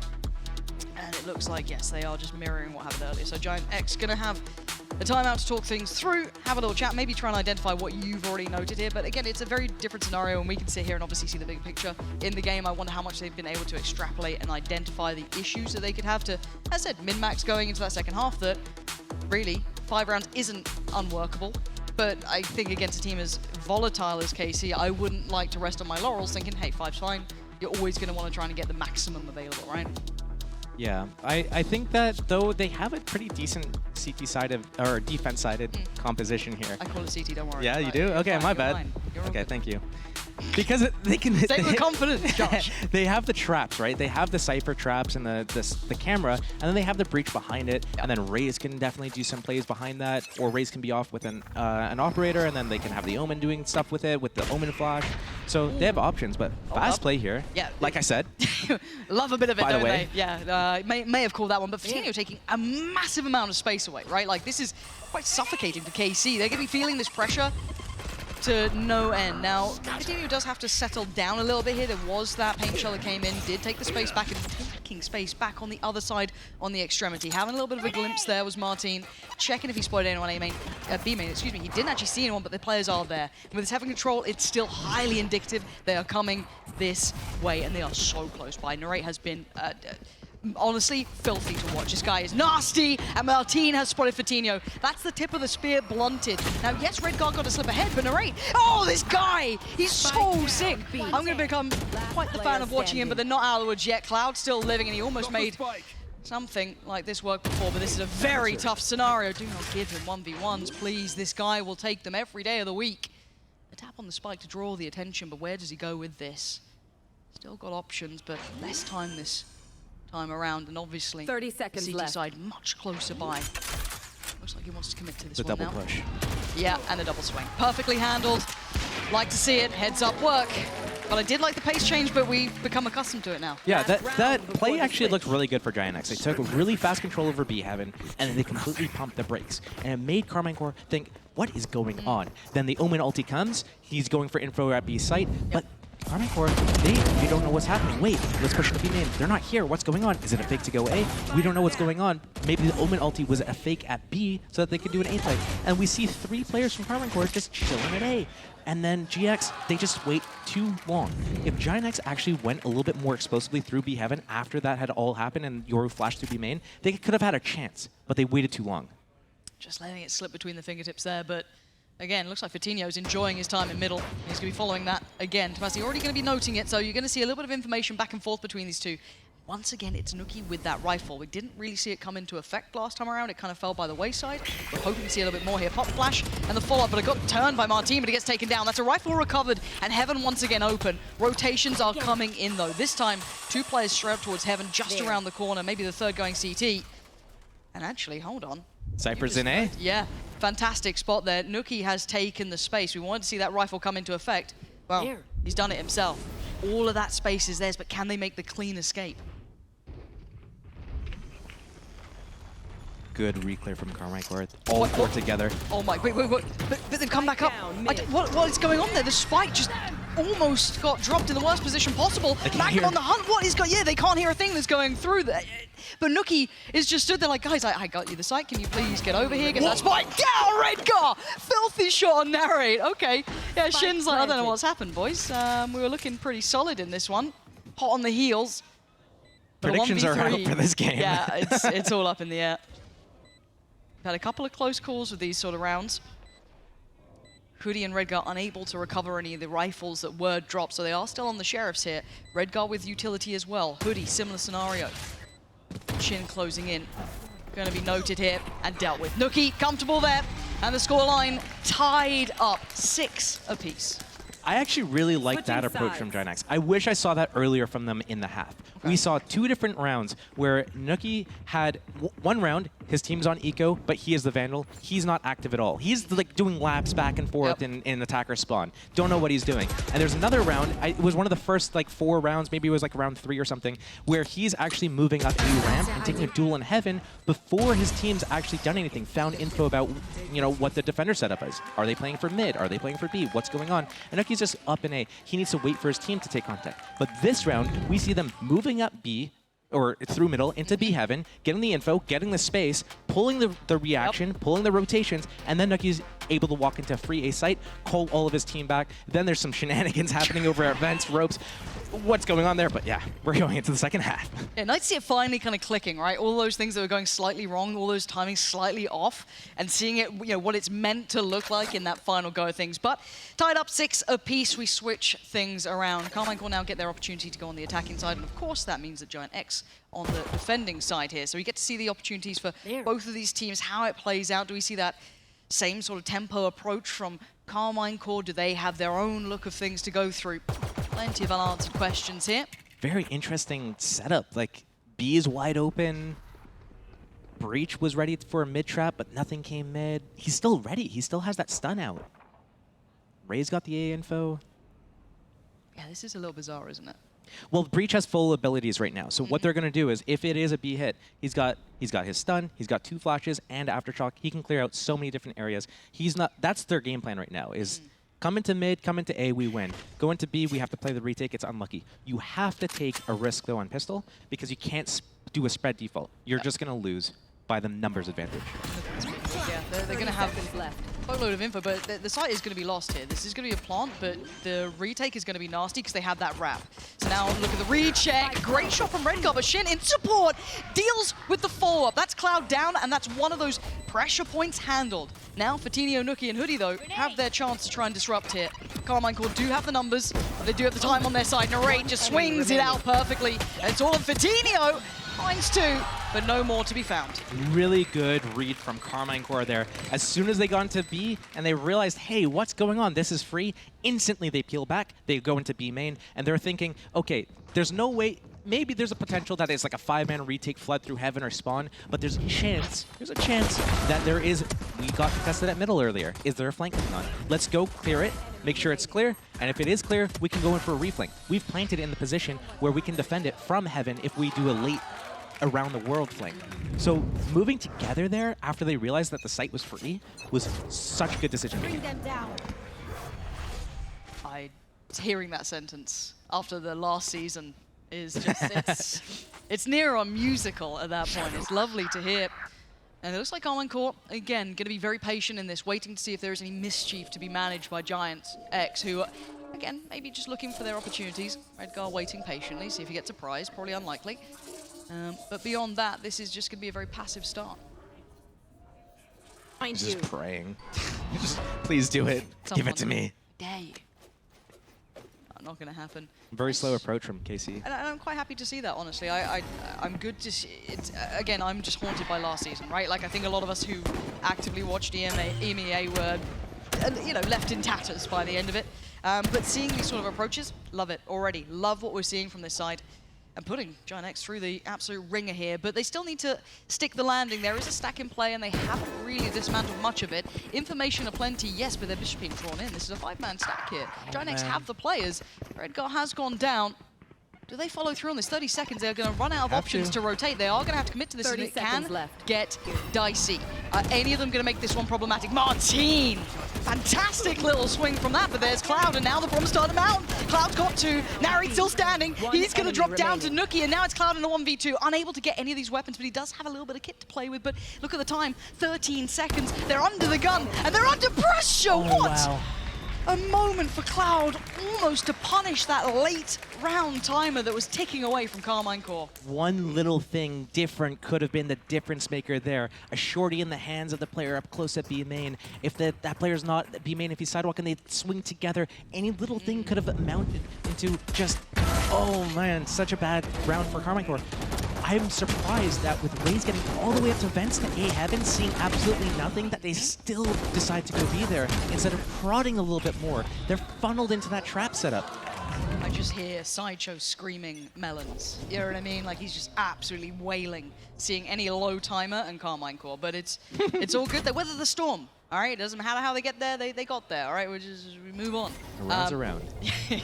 S2: And it looks like, yes, they are just mirroring what happened earlier. So Giant X going to have a timeout to talk things through, have a little chat, maybe try and identify what you've already noted here. But again, it's a very different scenario, and we can sit here and obviously see the big picture in the game. I wonder how much they've been able to extrapolate and identify the issues that they could have to, as I said, min-max going into that second half that really 5 rounds isn't unworkable. But I think against a team as volatile as KC, I wouldn't like to rest on my laurels thinking, hey, 5's fine. You're always going to want to try and get the maximum available, right?
S1: Yeah, I think that, though, they have a pretty decent CT-sided, or defense-sided composition here.
S2: I call it CT, don't worry.
S1: Yeah, you do? Okay, my bad. Okay, thank you. Because they can...
S2: Say it with confidence, Josh.
S1: They have the traps, right? They have the Cypher traps and the camera, and then they have the breach behind it, and then Raze can definitely do some plays behind that, or Raze can be off with an operator, and then they can have the Omen doing stuff with it, with the Omen flash. So they have options, but fast play here.
S2: Yeah.
S1: Like I said,
S2: love a bit of it,
S1: By the
S2: don't
S1: way.
S2: they? Yeah, may have called that one, but Vitinho taking a massive amount of space away, right? Like, this is quite suffocating for KC. They're going to be feeling this pressure to no end. Now, Vitinho does have to settle down a little bit here. There was that paint shell that came in, did take the space back, and taking space back on the other side on the extremity. Having a little bit of a glimpse there was Martin, checking if he spotted anyone B main, excuse me. He didn't actually see anyone, but the players are there. And with his having control, it's still highly indicative. They are coming this way, and they are so close by. Narrate has been honestly filthy to watch. This guy is nasty, and Martin has spotted Vitinho. That's the tip of the spear blunted. Now, yes, Redguard got a slip ahead, but Narrate, oh, this guy, he's so sick. I'm going to become quite the fan of watching him, but they're not out of the woods yet. Cloud's still living, and he almost made something like this work before, but this is a very tough scenario. Do not give him 1v1s, please. This guy will take them every day of the week. A tap on the spike to draw the attention, but where does he go with this? Still got options, but less time this time around, and obviously
S3: 30 seconds
S2: CT
S3: left.
S2: side much closer by. Looks like he wants to commit to this
S1: The
S2: one
S1: double
S2: now.
S1: push.
S2: Yeah, and a double swing. Perfectly handled. Like to see it. Heads up work. But I did like the pace change, but we've become accustomed to it now.
S1: Yeah, that play actually looked really good for Giant X. They took really fast control over B Heaven, and then they completely pumped the brakes. And it made Carmine Core think, what is going on? Then the Omen ulti comes, he's going for info at B site, but Carmine Core, they don't know what's happening. Wait, let's push the B main. They're not here. What's going on? Is it a fake to go A? We don't know what's going on. Maybe the Omen ulti was a fake at B so that they could do an A type. And we see 3 players from Carmine Core just chilling at A. And then GX, they just wait too long. If Giant X actually went a little bit more explosively through B Heaven after that had all happened and Yoru flashed through B main, they could have had a chance, but they waited too long.
S2: Just letting it slip between the fingertips there, but again, looks like Vitinho's enjoying his time in middle. He's going to be following that again. Tomasi already going to be noting it, so you're going to see a little bit of information back and forth between these two. Once again, it's Nuki with that rifle. We didn't really see it come into effect last time around. It kind of fell by the wayside. We're hoping to see a little bit more here. Pop flash and the follow-up, but it got turned by Martin, but it gets taken down. That's a rifle recovered, and Heaven once again open. Rotations are coming in, though. This time, 2 players straight up towards Heaven, just around the corner. Maybe the third going CT. And actually, hold on.
S1: Cypher's in A?
S2: Yeah, fantastic spot there. Nuki has taken the space. We wanted to see that rifle come into effect. Well, he's done it himself. All of that space is theirs, but can they make the clean escape?
S1: Good reclear from Carmine Core. All 4 together.
S2: Oh my, wait. But they've come back up. What is going on there? The spike just almost got dropped in the worst position possible. Back on the hunt. What is going? Yeah, they can't hear a thing that's going through there. But Nuki is just stood there like, guys, I got you the site. Can you please get over here? Get that spike down, Redgar! Filthy shot on Narrate. Okay. Yeah, Shin's like, I don't know what's happened, boys. We were looking pretty solid in this one. Hot on the heels.
S1: Predictions are out for this game.
S2: Yeah, it's all up in the air. We've had a couple of close calls with these sort of rounds. Hoodie and Redgar unable to recover any of the rifles that were dropped, so they are still on the Sheriffs here. Redgar with utility as well. Hoodie, similar scenario. Shin closing in. Going to be noted here and dealt with. Nuki, comfortable there. And the scoreline tied up 6 apiece.
S1: I actually really like that approach from Giant X. I wish I saw that earlier from them in the half. Okay. We saw 2 different rounds where Nuki had one round, his team's on eco, but he is the Vandal. He's not active at all. He's like doing laps back and forth in attacker spawn. Don't know what he's doing. And there's another round, it was one of the first like 4 rounds, maybe it was like round 3 or something, where he's actually moving up a ramp and taking a duel in Heaven before his team's actually done anything, found info about, you know, what the defender setup is. Are they playing for mid? Are they playing for B? What's going on? And Nuki's just up in A. He needs to wait for his team to take contact. But this round, we see them moving up B, or through middle, into B Heaven, getting the info, getting the space, pulling the reaction, pulling the rotations, and then Nuki's able to walk into free A site, call all of his team back. Then there's some shenanigans happening over at vents, ropes. What's going on there? But yeah, we're going into the second half.
S2: Yeah, nice to see it finally kind of clicking, right? All those things that were going slightly wrong, all those timings slightly off, and seeing it, you know, what it's meant to look like in that final go of things. But tied up 6 apiece, we switch things around. Carmine will now get their opportunity to go on the attacking side, and of course that means that Giant X on the defending side here. So we get to see the opportunities for both of these teams, how it plays out. Do we see that same sort of tempo approach from Carmine Core? Do they have their own look of things to go through? Plenty of unanswered questions here.
S1: Very interesting setup. Like, B is wide open. Breach was ready for a mid trap, but nothing came mid. He's still ready. He still has that stun out. Ray's got the A info.
S2: Yeah, this is a little bizarre, isn't it?
S1: Well, Breach has full abilities right now. So what they're going to do is, if it is a B hit, he's got his stun, he's got 2 flashes and aftershock. He can clear out so many different areas. He's not. That's their game plan right now. Is come into mid, come into A, we win. Go into B, we have to play the retake. It's unlucky. You have to take a risk though on pistol because you can't do a spread default. You're just going to lose by the numbers advantage.
S2: Yeah, they're going to have a boatload of info, but the site is going to be lost here. This is going to be a plant, but the retake is going to be nasty because they have that wrap. So now look at the recheck. Great shot from Redguard, but Shin in support deals with the follow-up. That's Cloud down, and that's one of those pressure points handled. Now Fatinho, Nuki, and Hoodie, though, have their chance to try and disrupt here. Carmine Corps do have the numbers, but they do have the time on their side. Narrate just swings it out perfectly. And it's all of Fatinho. Finds 2, but no more to be found.
S1: Really good read from Carmine Corps there. As soon as they got into B and they realized, hey, what's going on? This is free. Instantly they peel back. They go into B main, and they're thinking, okay, there's no way. Maybe there's a potential that it's like a 5-man retake, flood through heaven or spawn, but there's a chance that there is. We got contested at middle earlier. Is there a flank coming on? Let's go clear it, make sure it's clear, and if it is clear, we can go in for a reflank. We've planted it in the position where we can defend it from heaven if we do a late around the world flank. So moving together there after they realized that the site was free was such good decision making.
S3: Bring them down.
S2: Hearing that sentence after the last season is just, it's near on musical at that point. It's lovely to hear. And it looks like Carmine Corps, again, going to be very patient in this, waiting to see if there is any mischief to be managed by Giant X, who, again, maybe just looking for their opportunities. Redguard waiting patiently, see if he gets a prize, probably unlikely. But beyond that, this is just going to be a very passive start.
S1: Just praying. Just, please do it. Give it to me.
S2: Dare you. Not going to happen.
S1: Very slow approach from KC.
S2: And I'm quite happy to see that, honestly. I'm good to see it. Again, I'm just haunted by last season, right? Like, I think a lot of us who actively watched EMEA were, you know, left in tatters by the end of it. But seeing these sort of approaches, love it already. Love what we're seeing from this side. And putting Giant X through the absolute ringer here, but they still need to stick the landing. There is a stack in play, and they haven't really dismantled much of it. Information aplenty, yes, but they're just being drawn in. This is a 5-man stack here. Giant X have the players. Redguard has gone down. Do they follow through on this? 30 seconds, they're going to run out of options to rotate. They are going to have to commit to this, and it can get dicey. Are any of them going to make this one problematic? Martine! Fantastic little swing from that, but there's Cloud, and now the bomb started out. Cloud's got 2. Narrate's still standing. He's going to drop down to Nuki, and now it's Cloud in a 1v2. Unable to get any of these weapons, but he does have a little bit of kit to play with. But look at the time, 13 seconds. They're under the gun, and they're under pressure. What?
S1: Wow.
S2: A moment for Cloud almost to punish that late round timer that was ticking away from Carmine Corps.
S1: One little thing different could have been the difference maker there. A shorty in the hands of the player up close at B main. If that player's not at B main, if he's sidewalking, they swing together. Any little thing could have amounted into just, oh man, such a bad round for Carmine Corps. I'm surprised that with Raze getting all the way up to vents to A heaven, seeing absolutely nothing, that they still decide to go be there instead of prodding a little bit more. They're funneled into that trap setup.
S2: I just hear Sideshow screaming melons. You know what I mean? Like, he's just absolutely wailing, seeing any low timer and Carmine Corps. But it's all good. They weather the storm. All right, it doesn't matter how they get there, they got there. All right, we move on.
S1: Around's around.
S2: I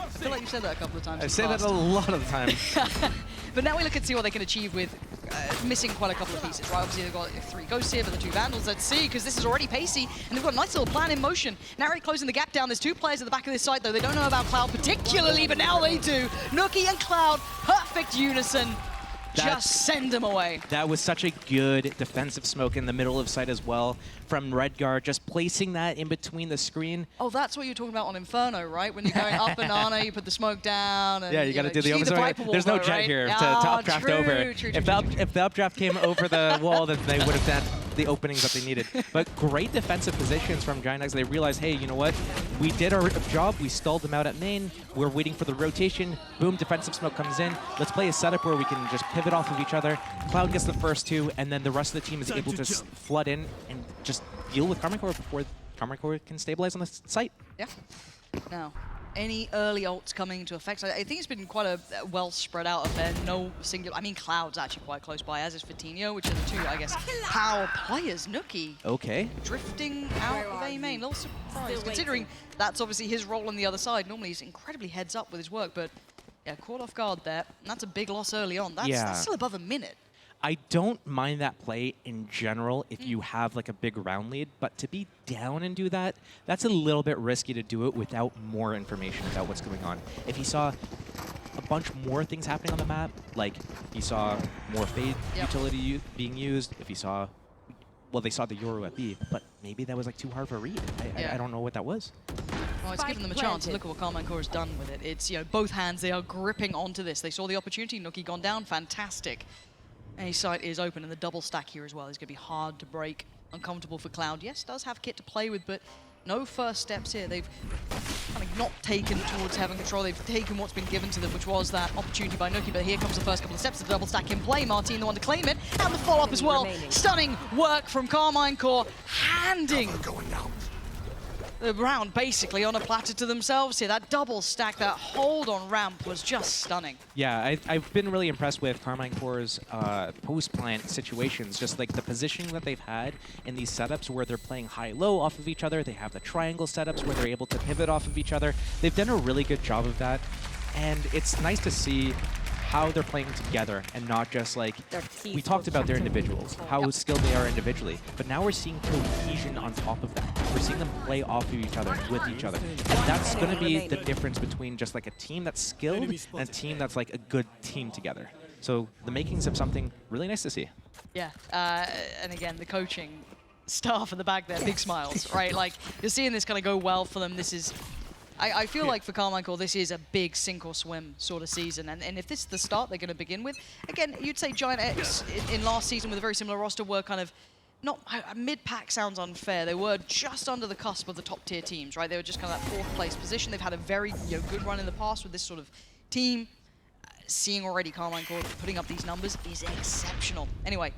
S2: feel like you've said that a couple of times.
S1: I say that a lot of the time.
S2: But now we look and see what they can achieve with missing quite a couple of pieces, right? Obviously, they've got 3 ghosts here, but the 2 vandals, let's see, because this is already pacey, and they've got a nice little plan in motion. Narrate closing the gap down. There's 2 players at the back of this site, though. They don't know about Cloud particularly, but now they do. Nuki and Cloud, perfect unison. Just send them away. That
S1: was such a good defensive smoke in the middle of sight as well from Redguard, just placing that in between the screen.
S2: Oh, that's what you're talking about on Inferno, right? When you're going up banana, you put the smoke down. And,
S1: yeah, you got to do the opposite. There's no jet here to updraft over. If the updraft came over the wall, then they would have done the openings that they needed. But great defensive positions from Giant X. They realized, hey, you know what? We did our job. We stalled them out at main. We're waiting for the rotation. Boom, defensive smoke comes in. Let's play a setup where we can just pivot off of each other. Cloud gets the first 2, and then the rest of the team is able to flood in and just deal with Carmine Corps before Carmine Corps can stabilize on the site.
S2: Yeah. Now, any early ults coming into effect? I think it's been quite a well spread out affair. No singular. I mean, Cloud's actually quite close by, as is Fatinho, which are the 2, I guess, power players. Nuki.
S1: Okay.
S2: Drifting out of A main. A little surprised, considering that's obviously his role on the other side. Normally, he's incredibly heads up with his work, but Yeah, caught off guard there. And that's a big loss early on. That's still above a minute.
S1: I don't mind that play in general if you have like a big round lead, but to be down and do that, that's a little bit risky to do it without more information about what's going on. If he saw a bunch more things happening on the map, like he saw more Fade utility being used, if he saw, well, they saw the Yoru at B, but maybe that was like too hard for a read. I don't know what that was.
S2: Well, it's given them a chance. Look at what Carmine Core has done with it. It's, you know, both hands, they are gripping onto this. They saw the opportunity, Nookie gone down, fantastic. A site is open, and the double stack here as well is going to be hard to break. Uncomfortable for Cloud. Yes, does have kit to play with, but no first steps here. They've kind of not taken towards having control. They've taken what's been given to them, which was that opportunity by Nookie. But here comes the first couple of steps of the double stack in play. Martin, the one to claim it, and the follow-up as well. Stunning work from Carmine Core, handing the round basically on a platter to themselves here. That double stack, that hold on ramp was just stunning.
S1: Yeah, I've been really impressed with Carmine Core's post-plant situations, just like the positioning that they've had in these setups where they're playing high-low off of each other. They have the triangle setups where they're able to pivot off of each other. They've done a really good job of that, and it's nice to see how they're playing together and not just like, we talked about their individuals, how skilled they are individually, but now we're seeing cohesion on top of that. We're seeing them play off of each other, with each other. And that's going to be the difference between just like a team that's skilled and a team that's like a good team together. So the makings of something really nice to see.
S2: Yeah, and again, the coaching staff in the back there, big smiles, right? Like, you're seeing this kind of go well for them. This is, I feel like for Carmine Core, this is a big sink or swim sort of season. And if this is the start they're going to begin with, again, you'd say Giant X in last season with a very similar roster were kind of, not, mid-pack sounds unfair. They were just under the cusp of the top-tier teams, right? They were just kind of that fourth-place position. They've had a very good run in the past with this sort of team. Seeing already Carmine Core putting up these numbers is exceptional. Anyway,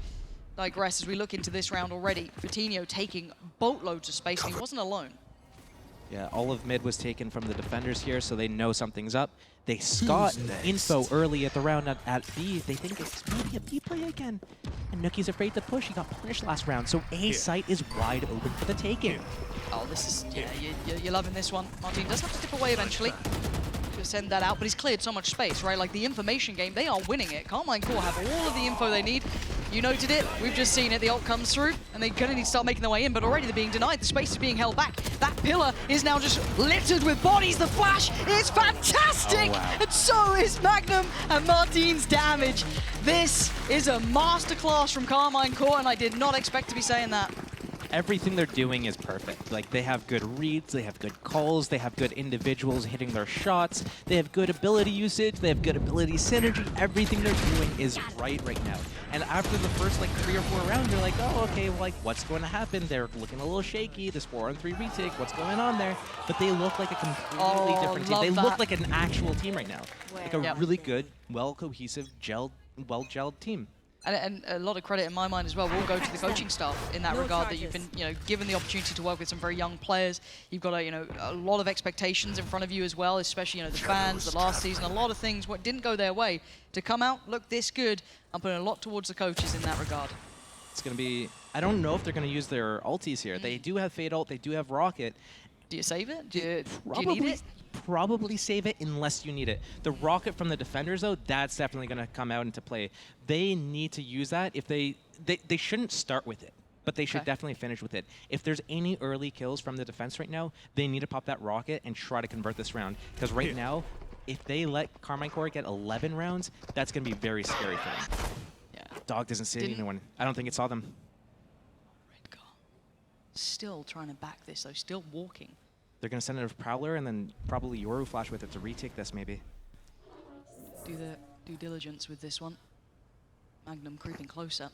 S2: digress as we look into this round already. Coutinho taking boatloads of space, and he wasn't alone.
S1: Yeah, all of mid was taken from the defenders here, so they know something's up. They got info early at the round at B. They think it's maybe a B play again. And Nookie's afraid to push. He got punished last round, so A site is wide open for the taking.
S2: Oh, this is, yeah, you're loving this one. Martin does have to dip away eventually to send that out, but he's cleared so much space, right? Like the information game, they are winning it. Carmine Core have all of the info they need. You noted it, we've just seen it, the ult comes through, and they're gonna need to start making their way in, but already they're being denied, the space is being held back. That pillar is now just littered with bodies, the flash is fantastic!
S1: Oh, wow.
S2: And so is Magnum and Martin's damage. This is a masterclass from Carmine Core, and I did not expect to be saying that.
S1: Everything they're doing is perfect. Like, they have good reads, they have good calls, they have good individuals hitting their shots, they have good ability usage, they have good ability synergy. Everything they're doing is right now. And after the first, like, 3 or 4 rounds, you're like, oh, okay, well, like, what's going to happen? They're looking a little shaky. This 4-on-3 retake, what's going on there? But they look like a completely different team. They look like an actual team right now. Like a really good, well-cohesive, well-gelled team.
S2: And a lot of credit in my mind as well will go to the coaching staff in that regard, that you've been, given the opportunity to work with some very young players. You've got a lot of expectations in front of you as well, especially the fans. The last season, a lot of things what didn't go their way. To come out, look this good, I'm putting a lot towards the coaches in that regard.
S1: It's going to be, I don't know if they're going to use their ultis here. They do have Fade ult, they do have Rocket.
S2: Do you save it? Do you need it?
S1: Probably save it unless you need it. The rocket from the defenders, though, that's definitely going to come out into play. They need to use that. If they shouldn't start with it, but they should definitely finish with it. If there's any early kills from the defense right now, they need to pop that rocket and try to convert this round. Because right now, if they let Carmine Core get 11 rounds, that's going to be very scary for them.
S2: Yeah.
S1: Dog doesn't see anyone. I don't think it saw them.
S2: Still trying to back this, though. Still walking.
S1: They're going to send in a Prowler and then probably Yoru flash with it to retake this, maybe.
S2: Do the due diligence with this one. Magnum creeping closer.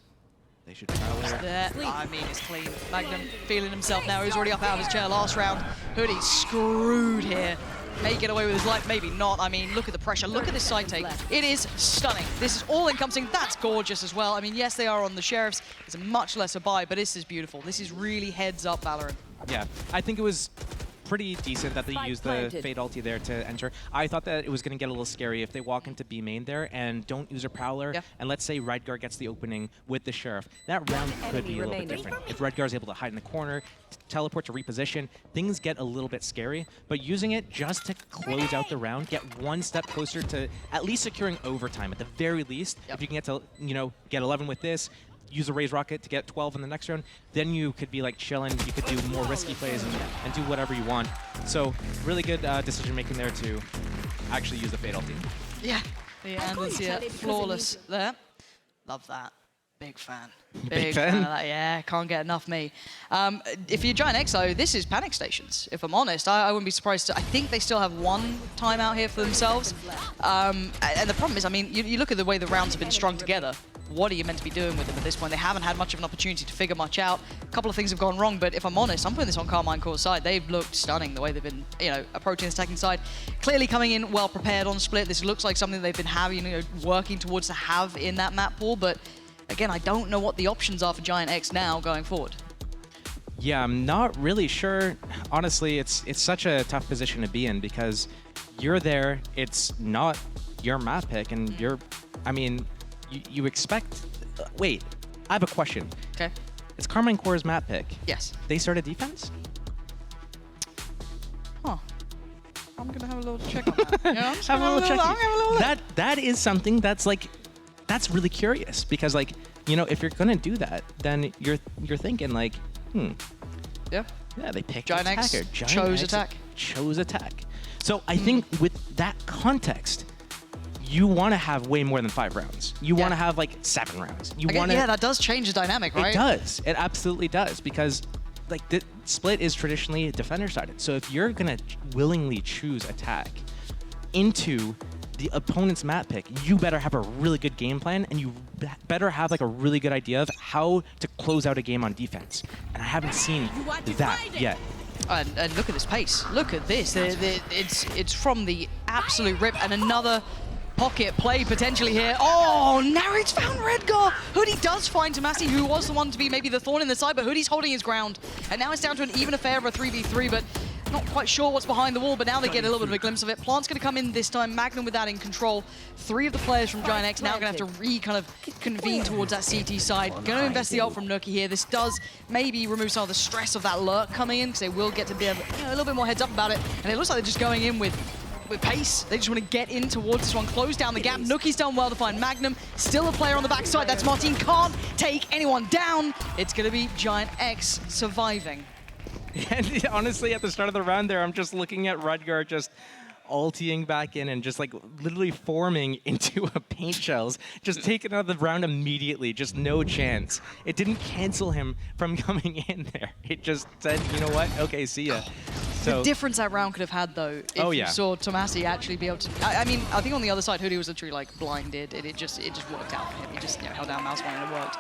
S1: They should Prowler.
S2: There. I mean, it's clean. Magnum feeling himself now. He's already up out of his chair last round. Hoodie screwed here. May get away with his life, maybe not. I mean, look at the pressure. Look at this side take. It is stunning. This is all encompassing. That's gorgeous as well. I mean, yes, they are on the Sheriffs. It's a much lesser buy, but this is beautiful. This is really heads up Valorant.
S1: Yeah, I think it was pretty decent that they used the Fade ulti there to enter. I thought that it was going to get a little scary if they walk into B main there and don't use a Prowler, and let's say Redgar gets the opening with the Sheriff. That round could be a little bit different. If Redgar is able to hide in the corner, teleport to reposition, things get a little bit scary, but using it just to close out the round, get one step closer to at least securing overtime at the very least. If you can get to, you know, get 11 with this, use a Raise Rocket to get 12 in the next round, then you could be like chilling, you could do more risky plays and do whatever you want. So really good decision making there to actually use the Fade ulti.
S2: Yeah, the Andalusia flawless there. Love that. Big fan.
S1: Big fan
S2: of that. Yeah, can't get enough me. If you're Giant X though, this is panic stations. If I'm honest, I wouldn't be surprised. I think they still have one timeout here for themselves. And the problem is, I mean, you look at the way the rounds have been strung together. What are you meant to be doing with them at this point? They haven't had much of an opportunity to figure much out. A couple of things have gone wrong, but if I'm honest, I'm putting this on Carmine Core's side. They've looked stunning the way they've been, you know, approaching the attacking side. Clearly coming in well prepared on split. This looks like something they've been having, you know, working towards to have in that map pool, but again, I don't know what the options are for Giant X now going forward.
S1: Yeah, I'm not really sure. Honestly, it's such a tough position to be in because you're there, it's not your map pick, and you're, I mean, you expect, wait, I have a question.
S2: Okay.
S1: It's Carmine Core's map pick.
S2: Yes.
S1: They started defense?
S2: Huh. I'm gonna have a little check on that. Yeah, I'm just
S1: have a little check.
S2: look.
S1: That is something that's like, that's really curious because like, you know, if you're gonna do that, then you're thinking like,
S2: Yeah,
S1: they picked
S2: Giant
S1: attacker.
S2: X
S1: Giant
S2: chose
S1: X
S2: attack.
S1: Chose attack. So I think with that context, you want to have way more than 5 rounds. You want to have like 7 rounds. You want to.
S2: Yeah, that does change the dynamic, right?
S1: It does. It absolutely does because like the split is traditionally defender-sided. So if you're gonna willingly choose attack into the opponent's map pick, you better have a really good game plan, and you better have like a really good idea of how to close out a game on defense. And I haven't seen that yet.
S2: And look at this pace. Look at this. It's from the absolute rip, and another pocket play potentially here. Oh, now it's found Redgar. Hoodie does find Tomasi, who was the one to be maybe the thorn in the side, but Hoodie's holding his ground. And now it's down to an even affair of a 3v3, but not quite sure what's behind the wall, but now they get a little bit of a glimpse of it. Plant's going to come in this time. Magnum with that in control. 3 of the players from Giant X now going to have to kind of convene towards that CT side. Going to invest the ult from Nuki here. This does maybe remove some of the stress of that lurk coming in, because they will get to be a little bit more heads up about it. And it looks like they're just going in with pace. They just want to get in towards this one, close down the gap. Nuki's done well to find Magnum. Still a player on the backside. That's Martin. Can't take anyone down. It's going to be Giant X surviving.
S1: And honestly, at the start of the round there, I'm just looking at Redgar just ulting back in and just like literally forming into a paint shells, just taking out the round immediately, just no chance. It didn't cancel him from coming in there. It just said, you know what, okay, see ya. So,
S2: the difference that round could have had though, if you saw Tomasi actually be able to, I mean, I think on the other side, Hoodie was literally like blinded, and it just worked out for him. He just held down mouse button and it worked.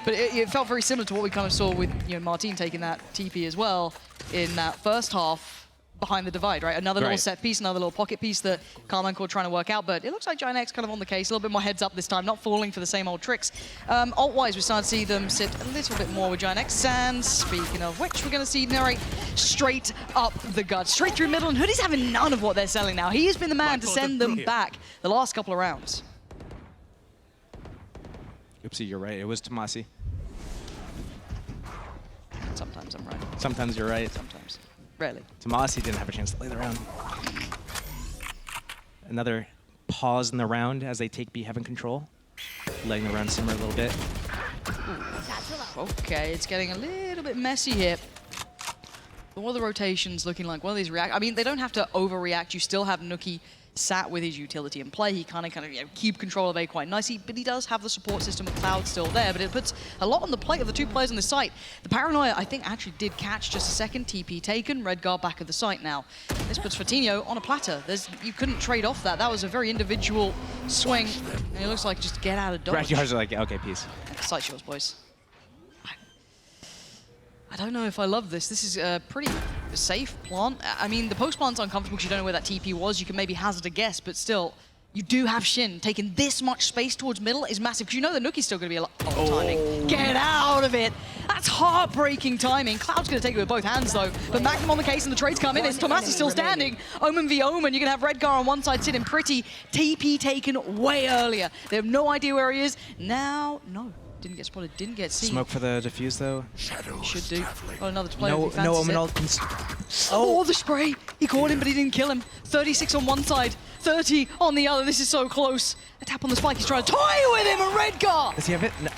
S2: But it felt very similar to what we kind of saw with Martin taking that TP as well in that first half behind the divide, right? Another little set piece, another little pocket piece that Carmine Core trying to work out, but it looks like Giant X kind of on the case, a little bit more heads up this time, not falling for the same old tricks. Ult-wise, we're starting to see them sit a little bit more with Giant X, and speaking of which, we're going to see Narrate straight up the gut, straight through middle, and Hoodie's having none of what they're selling now. He has been the man to send them back the last couple of rounds.
S1: Oopsie, you're right, it was Tomasi.
S2: Sometimes I'm right.
S1: Sometimes you're right.
S2: Sometimes. Rarely.
S1: Tomasi didn't have a chance to play the round. Another pause in the round as they take B Heaven control, letting the round simmer a little bit.
S2: Okay, it's getting a little bit messy here. But what are the rotations looking like? What are these react? I mean, they don't have to overreact. You still have Nuki sat with his utility in play. He kind of keep control of A quite nicely, but he does have the support system with Cloud still there, but it puts a lot on the plate of the 2 players on the site. The Paranoia, I think, actually did catch just a second. TP taken, Redgar back at the site now. This puts Fortinho on a platter. You couldn't trade off that. That was a very individual swing, and it looks like just get out of dodge.
S1: Redgar's like, okay, peace.
S2: Site's yours, boys. I don't know if I love this. This is a pretty safe plant. I mean, the post plant's uncomfortable because you don't know where that TP was. You can maybe hazard a guess, but still, you do have Shin taking this much space towards middle is massive, because you know that Nuki's still going to be a lot of timing. Get out of it! That's heartbreaking timing. Cloud's going to take it with both hands, though. But Magnum on the case, and the trades come in. It's Tomasi still standing. Omen v Omen. You're going to have Redgar on one side sitting pretty. TP taken way earlier. They have no idea where he is. Now, no. Didn't get spotted, didn't get seen.
S1: Smoke for the defuse, though.
S2: Should do. Well, another player.
S1: No Omen ult.
S2: Oh, the spray! He caught him, but he didn't kill him. 36 on one side, 30 on the other. This is so close. A tap on the spike. He's trying to toy with him, and Redgar!
S1: Does he have it? No.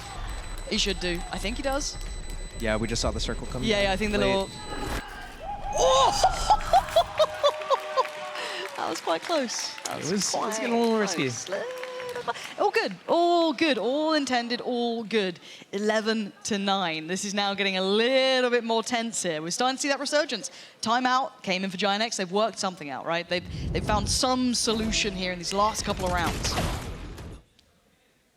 S2: He should do. I think he does.
S1: Yeah, we just saw the circle come.
S2: Yeah, I think the little... Oh! That was quite close.
S1: It was getting a little risky.
S2: All good, all good, all intended, all good. 11-9. This is now getting a little bit more tense here. We're starting to see that resurgence. Timeout came in for Giant X. They've worked something out, right? They've found some solution here in these last couple of rounds.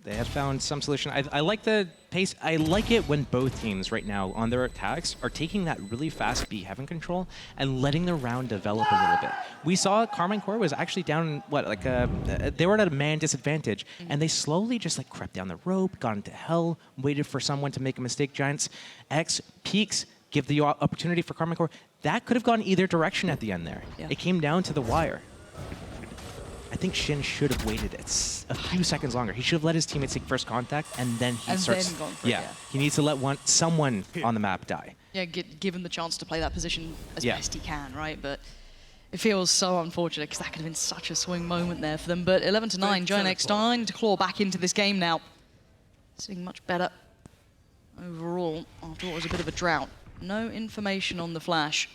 S1: They have found some solution. I like the pace. I like it when both teams right now on their attacks are taking that really fast B heaven control and letting the round develop a little bit. We saw Carmine Core was actually down, what, like they were at a man disadvantage, and they slowly just like crept down the rope, got into hell, waited for someone to make a mistake. Giants X peaks, give the opportunity for Carmine Core. That could have gone either direction at the end there. Yeah. It came down to the wire. I think Shin should have waited a few seconds longer. He should have let his teammates take first contact, and then he starts.
S2: Then gone for it, yeah.
S1: He needs to let someone on the map die.
S2: Yeah, give him the chance to play that position as best he can, right? But it feels so unfortunate, because that could have been such a swing moment there for them. But 11-9, Giant X starting to claw back into this game now. Sitting much better overall after what was a bit of a drought. No information on the flash.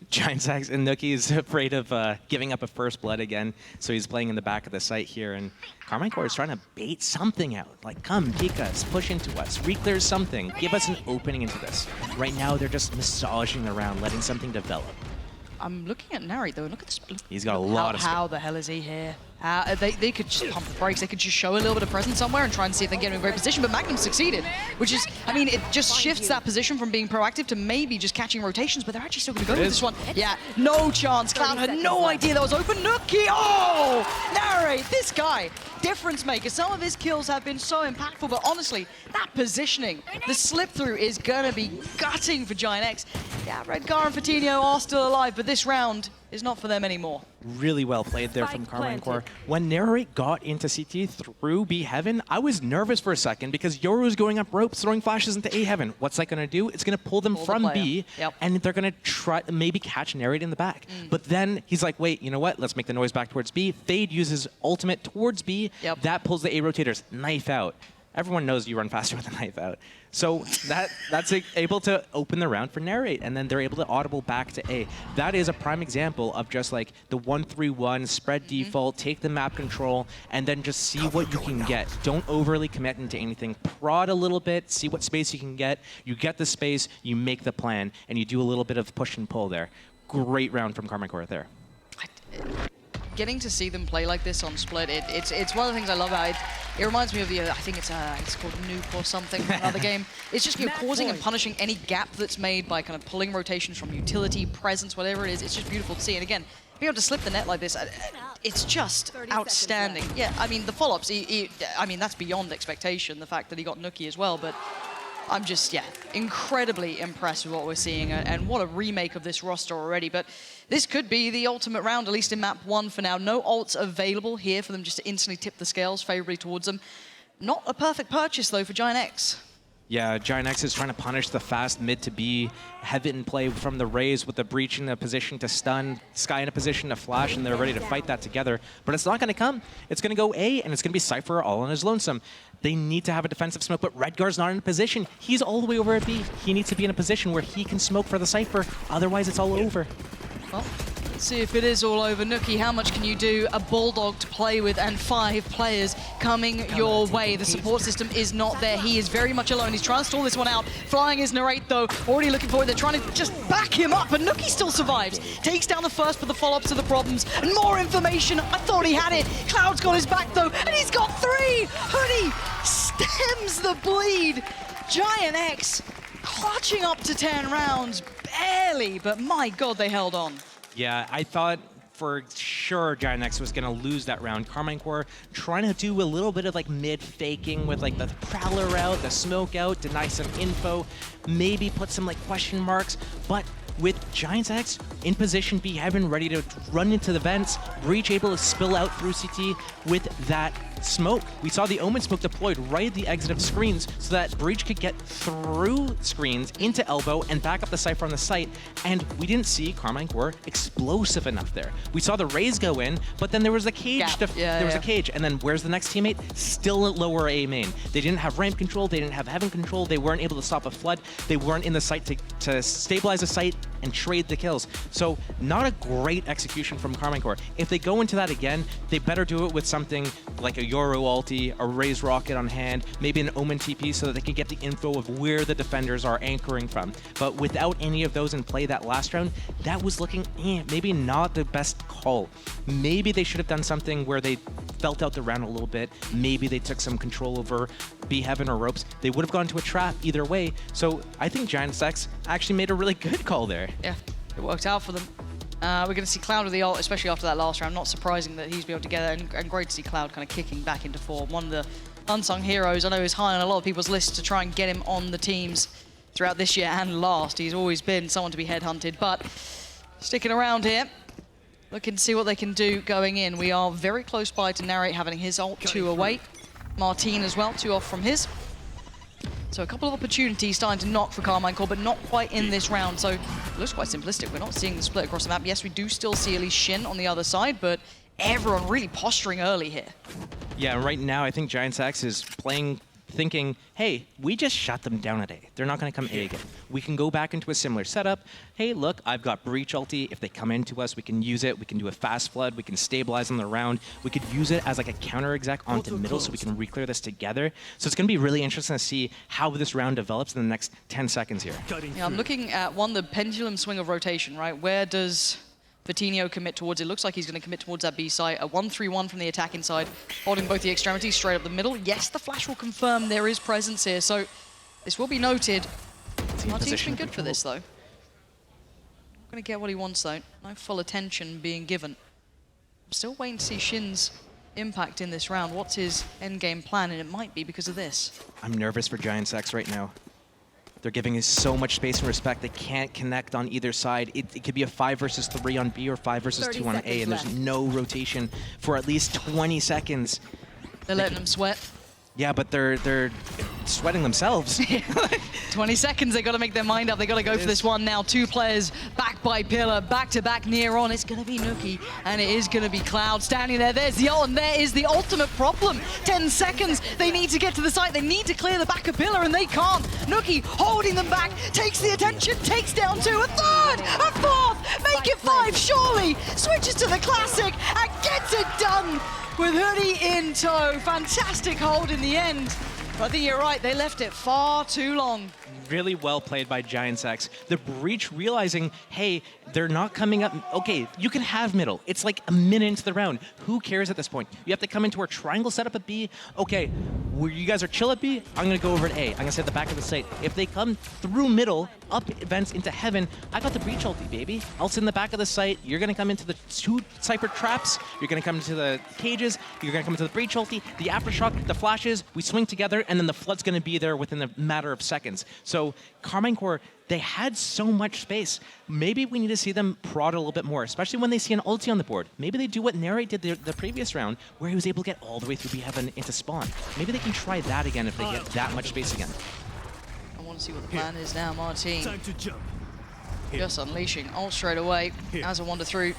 S1: Giant X and Nuki is afraid of giving up a first blood again, so he's playing in the back of the site here, and Carmine Core is trying to bait something out. Like, come, peek us, push into us, reclear something, give us an opening into this. Right now, they're just massaging around, letting something develop.
S2: I'm looking at Narrate, though, and look at this.
S1: He's got a lot of speed. How
S2: the hell is he here? They could just pump the brakes. They could just show a little bit of presence somewhere and try and see if they can get in a great position. But Magnum succeeded, which is, I mean, it just shifts that position from being proactive to maybe just catching rotations. But they're actually still going to go with this one. Yeah, no chance. Cloud had no idea that was open. Nuki, oh! Narrate, this guy, difference maker. Some of his kills have been so impactful, but honestly, that positioning, the slip through is going to be gutting for Giant X. Yeah, Redgar and Fatinho are still alive, but this round is not for them anymore.
S1: Really well played there from Carmine Core. When Narrate got into CT through B Heaven, I was nervous for a second because Yoru was going up ropes, throwing flashes into A Heaven. What's that going to do? It's going to pull them from B, and they're going to try maybe catch Narrate in the back. But then he's like, wait, you know what? Let's make the noise back towards B. Fade uses ultimate towards B. That pulls the A rotators. Knife out. Everyone knows you run faster with a knife out. So that's able to open the round for Narrate, and then they're able to audible back to A. That is a prime example of just like the 1-3-1, spread default, take the map control, and then just see what you can get. Don't overly commit into anything. Prod a little bit, see what space you can get. You get the space, you make the plan, and you do a little bit of push and pull there. Great round from Carmine Core there.
S2: Getting to see them play like this on Split, it's one of the things I love about it. It reminds me of the, I think it's called Nuke or something from another game. It's just, causing and punishing any gap that's made by kind of pulling rotations from utility, presence, whatever it is. It's just beautiful to see. And again, being able to slip the net like this, it's just outstanding. Yeah, I mean, the follow-ups, I mean, that's beyond expectation, the fact that he got Nuki as well, but I'm just, incredibly impressed with what we're seeing, and what a remake of this roster already. But this could be the ultimate round, at least in map 1 for now. No ults available here for them just to instantly tip the scales favorably towards them. Not a perfect purchase, though, for Giant X.
S1: Yeah, Giant X is trying to punish the fast mid to B, Heaven play from the Rays with the Breach in a position to stun, Sky in a position to flash, and they're ready to fight that together. But it's not going to come. It's going to go A, and it's going to be Cypher all on his lonesome. They need to have a defensive smoke, but Redgar's not in a position. He's all the way over at B. He needs to be in a position where he can smoke for the Cypher. Otherwise, it's all over.
S2: Well, let's see if it is all over. Nuki, how much can you do? A Bulldog to play with and 5 players coming your way. The support system is not there. He is very much alone. He's trying to stall this one out. Flying his Narrate, though. Already looking for it. They're trying to just back him up, but Nuki still survives. Takes down the first for the follow-ups to the problems. And more information. I thought he had it. Cloud's got his back, though, and he's got 3! Hoodie stems the bleed. Giant X clutching up to 10 rounds. Barely, but my God, they held on.
S1: Yeah, I thought for sure Giant X was going to lose that round. Carmine Corps trying to do a little bit of like mid-faking with like the Prowler out, the Smoke out, deny some info, maybe put some like question marks, but with Giants X in position B, Heaven ready to run into the vents, Breach able to spill out through CT with that smoke. We saw the Omen smoke deployed right at the exit of screens so that Breach could get through screens into Elbow and back up the Cypher on the site, and we didn't see Carmine Corps explosive enough there. We saw the Raze go in, but then there was a cage. There was a cage, and then where's the next teammate? Still at lower A main. They didn't have ramp control, they didn't have Heaven control, they weren't able to stop a flood, they weren't in the site to stabilize the site and trade the kills. So not a great execution from Carmine Corps. If they go into that again, they better do it with something like a Yoru ulti, a Raze rocket on hand, maybe an Omen TP so that they can get the info of where the defenders are anchoring from. But without any of those in play that last round, that was looking maybe not the best call. Maybe they should have done something where they felt out the round a little bit. Maybe they took some control over B Heaven or ropes. They would have gone to a trap either way. So I think Giants X actually made a really good call there.
S2: Yeah, it worked out for them. We're going to see Cloud with the ult, especially after that last round. Not surprising that he's been able to get it, and great to see Cloud kind of kicking back into form. One of the unsung heroes. I know he's high on a lot of people's lists to try and get him on the teams throughout this year and last. He's always been someone to be headhunted, but sticking around here, looking to see what they can do going in. We are very close by to Narrate having his ult 2 away. Martine as well, 2 off from his. So a couple of opportunities starting to knock for Carmine Corps, but not quite in this round. So it looks quite simplistic. We're not seeing the split across the map. Yes, we do still see at least Shin on the other side, but everyone really posturing early here.
S1: Yeah, right now I think Giants X is playing, thinking, hey, we just shut them down at A. They're not going to come A again. We can go back into a similar setup. Hey, look, I've got Breach ulti. If they come into us, we can use it. We can do a fast flood. We can stabilize on the round. We could use it as like a counter exec onto middle so we can re-clear this together. So it's going to be really interesting to see how this round develops in the next 10 seconds here.
S2: Yeah, I'm looking at the pendulum swing of rotation, right? Where does Vitinho commit towards? It looks like he's going to commit towards that B site. A 1-3-1 from the attacking side, holding both the extremities straight up the middle. Yes, the flash will confirm there is presence here, so this will be noted. Martin's been good for this, though. Not going to get what he wants, though. No full attention being given. I'm still waiting to see Shin's impact in this round. What's his endgame plan? And it might be because of this.
S1: I'm nervous for Giants X right now. They're giving us so much space and respect. They can't connect on either side. It could be a 5 versus 3 on B or 5 versus 2 on A, and there's no rotation for at least 20 seconds.
S2: They're letting them sweat.
S1: Yeah, but they're sweating themselves.
S2: 20 seconds, they got to make their mind up. They got to go for this one now. 2 players back by Pillar, back-to-back near on. It's going to be Nuki, and it is going to be Cloud standing there. There's the ult, and there is the ultimate problem. 10 seconds, they need to get to the site. They need to clear the back of Pillar, and they can't. Nuki holding them back, takes the attention, takes down 2, a 3rd, a 4th, make it 5, surely. Switches to the classic, and gets it done. With Hoodie in tow. Fantastic hold in the end. But I think you're right, they left it far too long.
S1: Really well played by Giants X. The Breach realizing, hey, they're not coming up. Okay, you can have middle. It's like a minute into the round. Who cares at this point? You have to come into our triangle setup at B. Okay, where you guys are chill at B, I'm going to go over at A. I'm going to sit at the back of the site. If they come through middle, up events into Heaven, I got the Breach ulti, baby. I'll sit in the back of the site. You're going to come into the 2 Cypher traps. You're going to come into the cages. You're going to come into the Breach ulti, the Aftershock, the flashes. We swing together, and then the flood's going to be there within a matter of seconds. So Carmine Corps, they had so much space. Maybe we need to see them prod a little bit more, especially when they see an ulti on the board. Maybe they do what Narrate did the previous round, where he was able to get all the way through B-Heaven into spawn. Maybe they can try that again if they get that much space again.
S2: I want to see what the plan is now, Martine. Just unleashing ult straight away as I wander through.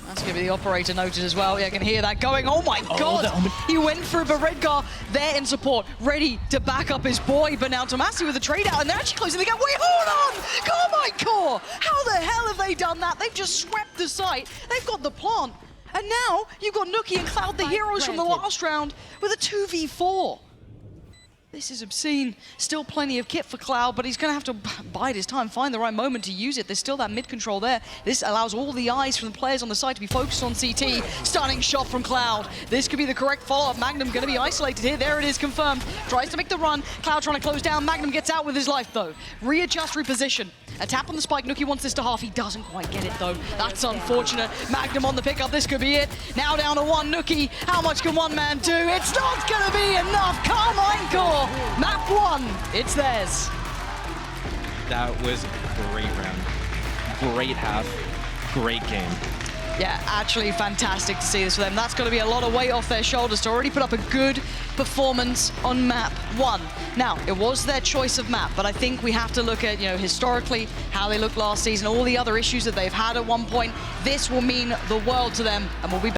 S2: That's going to be the operator noted as well. Yeah, I can hear that going. Oh my God! He went through, but Redgar there in support, ready to back up his boy. But now Tomasi with a trade out, and they're actually closing the gap. Wait, hold on! Carmine Corps! How the hell have they done that? They've just swept the site. They've got the plant. And now you've got Nuki and Cloud, the heroes from the last round, with a 2v4. This is obscene. Still plenty of kit for Cloud, but he's going to have to bide his time, find the right moment to use it. There's still that mid control there. This allows all the eyes from the players on the side to be focused on CT. Stunning shot from Cloud. This could be the correct follow-up. Magnum going to be isolated here. There it is, confirmed. Tries to make the run. Cloud trying to close down. Magnum gets out with his life, though. Readjust, reposition. A tap on the spike. Nuki wants this to half. He doesn't quite get it, though. That's unfortunate. Magnum on the pickup. This could be it. Now down to one. Nuki, how much can one man do? It's not going to be enough. Carmine Core. Map 1. It's theirs.
S1: That was a great round. Great half. Great game.
S2: Yeah, actually fantastic to see this for them. That's going to be a lot of weight off their shoulders to already put up a good performance on map 1. Now, it was their choice of map, but I think we have to look at, historically, how they looked last season, all the other issues that they've had at one point. This will mean the world to them, and we'll be back.